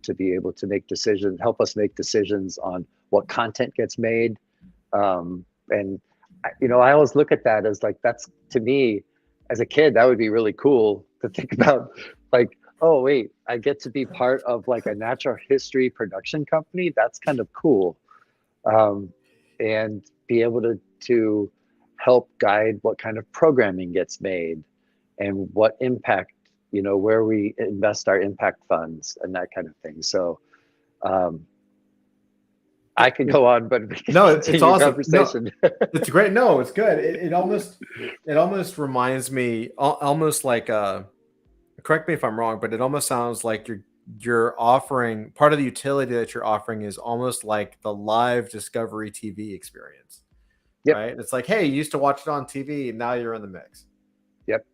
[SPEAKER 2] to be able to make decisions, help us make decisions on what content gets made. And I always look at that as like, that's, to me, as a kid, that would be really cool to think about, like, oh wait, I get to be part of like a natural history production company. That's kind of cool. And be able to help guide what kind of programming gets made and what impact, where we invest our impact funds and that kind of thing. So I could go on, but
[SPEAKER 1] no, it's awesome.
[SPEAKER 2] Conversation.
[SPEAKER 1] No, it's great. No, it's good. It almost reminds me, almost like correct me if I'm wrong, but it almost sounds like you're offering, part of the utility that you're offering is almost like the live Discovery TV experience. Yep. Right? It's like, hey, you used to watch it on TV, now you're in the mix.
[SPEAKER 2] Yep.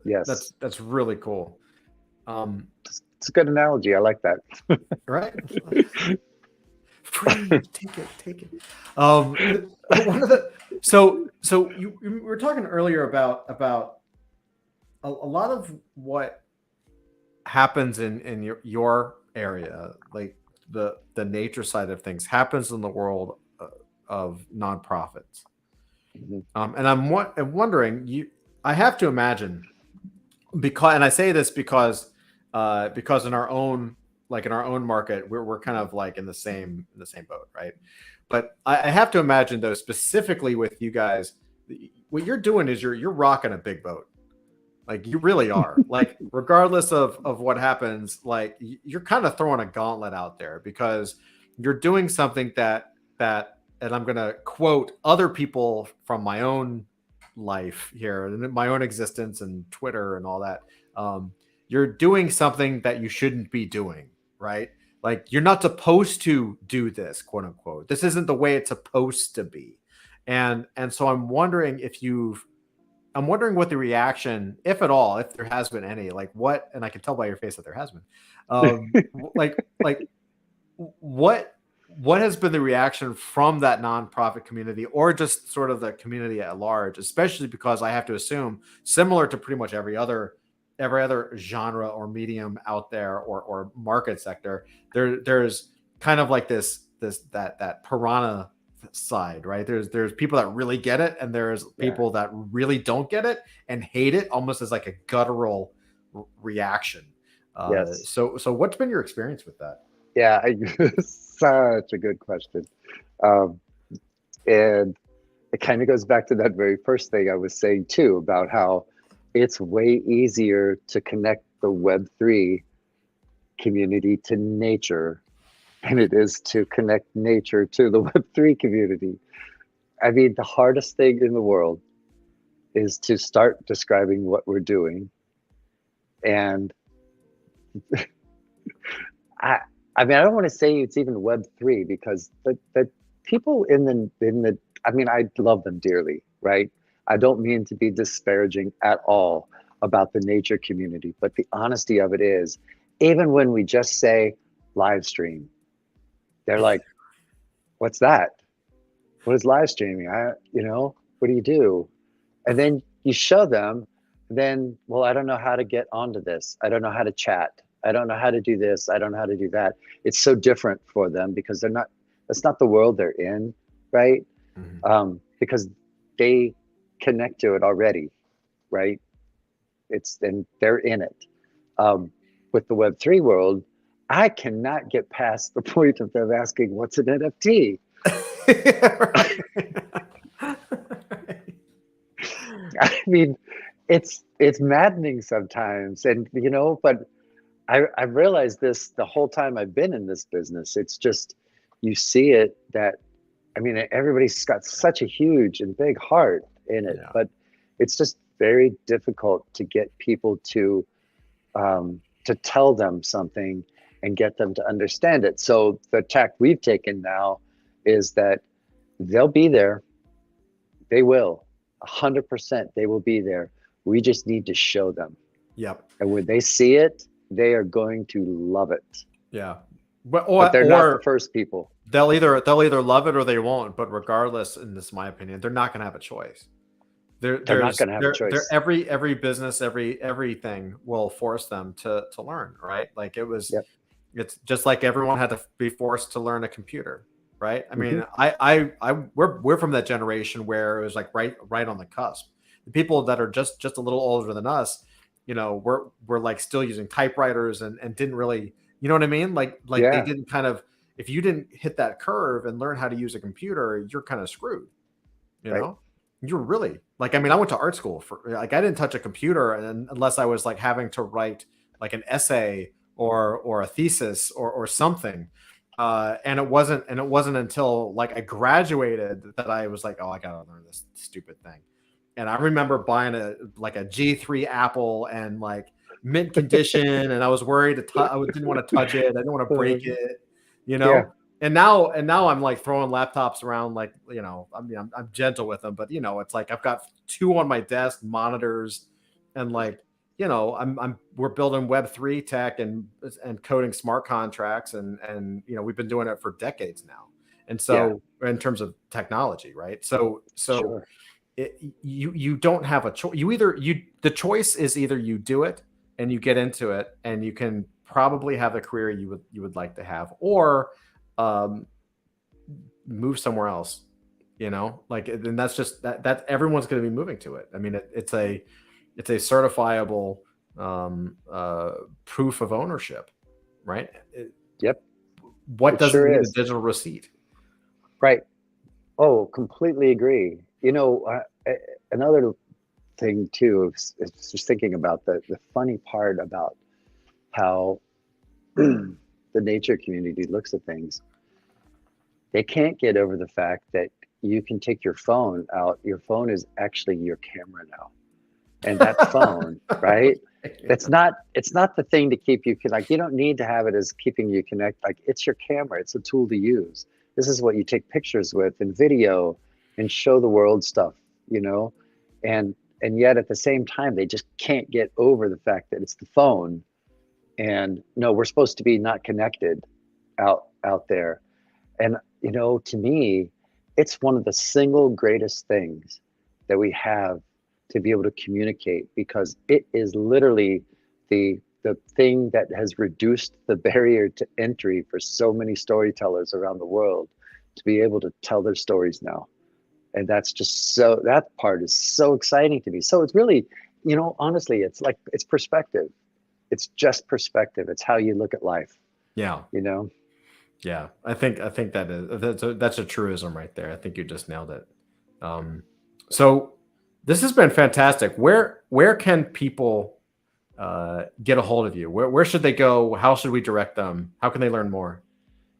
[SPEAKER 1] Yes. That's really cool.
[SPEAKER 2] It's a good analogy. I like that.
[SPEAKER 1] Right? Free, take it. One of the so you were talking earlier about a lot of what happens in your area, like the nature side of things, happens in the world of nonprofits. Mm-hmm. And I'm wondering, I have to imagine, and I say this because in our own market, we're kind of like in the same boat, right? But I have to imagine, though, specifically with you guys, what you're doing is you're rocking a big boat. Like, you really are. Like, regardless of what happens, like, you're kind of throwing a gauntlet out there, because you're doing something that and I'm going to quote other people from my own life here, and my own existence and Twitter and all that. You're doing something that you shouldn't be doing, right? Like, you're not supposed to do this, quote unquote. This isn't the way it's supposed to be. And so I'm wondering what the reaction, if at all, if there has been any, like what, and I can tell by your face that there has been, what has been the reaction from that nonprofit community, or just sort of the community at large, especially because I have to assume, similar to pretty much every other genre or medium out there, or market sector, there's kind of like that piranha side, right? There's people that really get it, and there's people that really don't get it and hate it, almost as like a guttural reaction.
[SPEAKER 2] Yes.
[SPEAKER 1] So what's been your experience with that?
[SPEAKER 2] Yeah, such a good question. And it kind of goes back to that very first thing I was saying too, about how it's way easier to connect the Web3 community to nature than it is to connect nature to the Web3 community. I mean, the hardest thing in the world is to start describing what we're doing. And I mean, I don't want to say it's even Web3, because the people in the, I mean, I love them dearly, right? I don't mean to be disparaging at all about the nature community, but the honesty of it is, even when we just say live stream, they're like, what's that? What is live streaming? What do you do? And then you show them, then, well, I don't know how to get onto this. I don't know how to chat. I don't know how to do this. I don't know how to do that. It's so different for them because that's not the world they're in, right?
[SPEAKER 1] Mhm.
[SPEAKER 2] Because they connect to it already, right? And they're in it. With the Web3 world, I cannot get past the point of them asking, what's an NFT? I mean, it's maddening sometimes. And, but I've realized this the whole time I've been in this business. It's just, you see it that, I mean, everybody's got such a huge and big heart in it,
[SPEAKER 1] Yeah.
[SPEAKER 2] but it's just very difficult to get people to tell them something and get them to understand it. So the tack we've taken now is that they'll be there. They will, 100%. They will be there. We just need to show them.
[SPEAKER 1] Yep.
[SPEAKER 2] And when they see it, they are going to love it.
[SPEAKER 1] Yeah.
[SPEAKER 2] But they're not the first people.
[SPEAKER 1] They'll either love it or they won't. But regardless, in this my opinion, they're not going to have a choice.
[SPEAKER 2] They're not going to have a choice.
[SPEAKER 1] Every business, everything will force them to learn, right? Like it's just like everyone had to be forced to learn a computer, right? I mean, we're from that generation where it was like right on the cusp. The people that are just a little older than us, we're like still using typewriters and didn't really, you know what I mean? Like they didn't kind of, if you didn't hit that curve and learn how to use a computer, you're kind of screwed, you know? You're really like, I mean, I went to art school for like, I didn't touch a computer unless I was like having to write like an essay or a thesis or something. And it wasn't until like I graduated that I was like, oh, I gotta learn this stupid thing. And I remember buying a G3 Apple and like mint condition, and I was worried I didn't want to touch it. I didn't want to break it, And now I'm like throwing laptops around, like, I mean, I'm gentle with them, but it's like I've got 2 on my desk, monitors, and like, we're building Web3 tech and coding smart contracts, and we've been doing it for decades now. And so in terms of technology, right? So
[SPEAKER 2] Sure.
[SPEAKER 1] you don't have a choice. The choice is either you do it and you get into it and you can probably have the career you would like to have, or move somewhere else, like, and that's just that everyone's going to be moving to it. I mean, it's a certifiable proof of ownership, right? What doesn't
[SPEAKER 2] sure
[SPEAKER 1] need
[SPEAKER 2] is.
[SPEAKER 1] a digital receipt?
[SPEAKER 2] Right. Oh, completely agree. Another thing too is just thinking about the funny part about how the nature community looks at things. They can't get over the fact that you can take your phone out. Your phone is actually your camera now. And that phone, right? It's not the thing to keep you connected. You don't need to have it as keeping you connected. Like, it's your camera. It's a tool to use. This is what you take pictures with and video and show the world stuff, and yet at the same time, they just can't get over the fact that it's the phone. And no, we're supposed to be not connected out there. And, to me, it's one of the single greatest things that we have to be able to communicate, because it is literally the thing that has reduced the barrier to entry for so many storytellers around the world to be able to tell their stories now. And that's just that part is so exciting to me. So it's really, honestly, it's like, it's perspective. It's just perspective. It's how you look at life.
[SPEAKER 1] Yeah. Yeah, I think that's a truism right there. I think you just nailed it. So this has been fantastic. Where can people get a hold of you? Where should they go? How should we direct them? How can they learn more?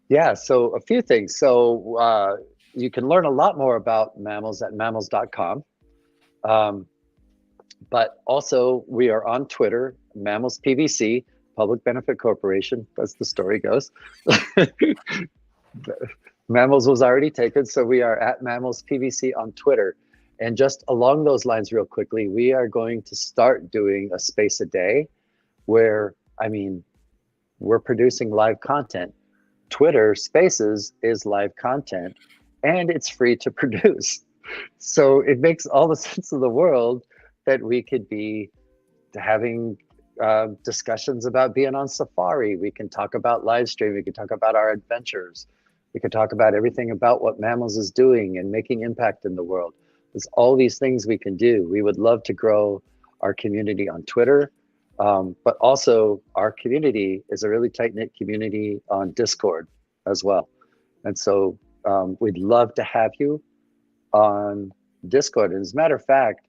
[SPEAKER 2] Yeah, so a few things. So you can learn a lot more about Mammalz at mammalz.com. But also, we are on Twitter, Mammalz PBC, Public Benefit Corporation, as the story goes. Mammalz was already taken, so we are at Mammalz PBC on Twitter. And just along those lines, real quickly, we are going to start doing a space a day where, I mean, we're producing live content Twitter Spaces is live content and it's free to produce. So it makes all the sense of the world that we could be having discussions about being on safari. We can talk about live stream. We can talk about our adventures. We can talk about everything about what Mammalz is doing and making impact in the world. There's all these things we can do. We would love to grow our community on Twitter, but also our community is a really tight-knit community on Discord as well. And so we'd love to have you on Discord. And as a matter of fact,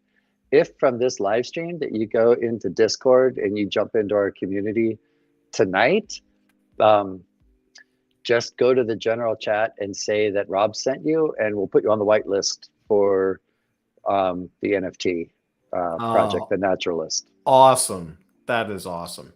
[SPEAKER 2] if from this live stream that you go into Discord and you jump into our community tonight, just go to the general chat and say that Rob sent you, and we'll put you on the whitelist for the NFT project, The Naturalist.
[SPEAKER 1] Awesome. That is awesome.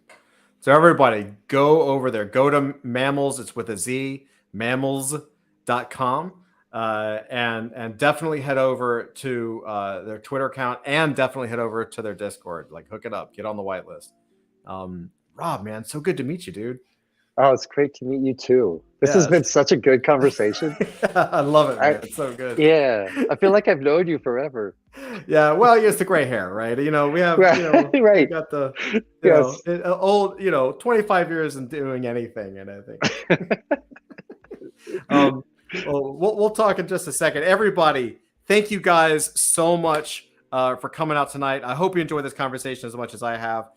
[SPEAKER 1] So everybody go over there, go to Mammalz. It's with a Z, mammalz.com. And definitely head over to their Twitter account, and definitely head over to their Discord. Like, hook it up, get on the whitelist. Rob, man, so good to meet you, dude.
[SPEAKER 2] Oh, it's great to meet you too. This has been such a good conversation.
[SPEAKER 1] I love it, man. It's so good.
[SPEAKER 2] Yeah, I feel like I've known you forever.
[SPEAKER 1] Yeah, well, it's the gray hair, right? You know, we have,
[SPEAKER 2] right.
[SPEAKER 1] You know,
[SPEAKER 2] right.
[SPEAKER 1] We got the, you know, old, 25 years in doing anything, and I think. Well, we'll talk in just a second. Everybody, thank you guys so much for coming out tonight. I hope you enjoyed this conversation as much as I have.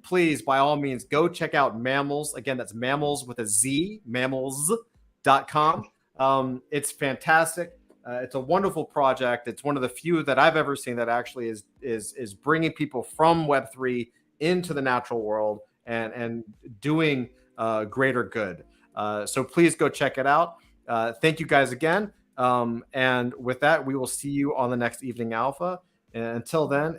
[SPEAKER 1] Please, by all means, go check out Mammalz. Again, that's Mammalz with a Z, mammalz.com. It's fantastic. It's a wonderful project. It's one of the few that I've ever seen that actually is bringing people from Web3 into the natural world and doing greater good. So please go check it out. Thank you guys again. And with that, we will see you on the next Evening Alpha. And until then,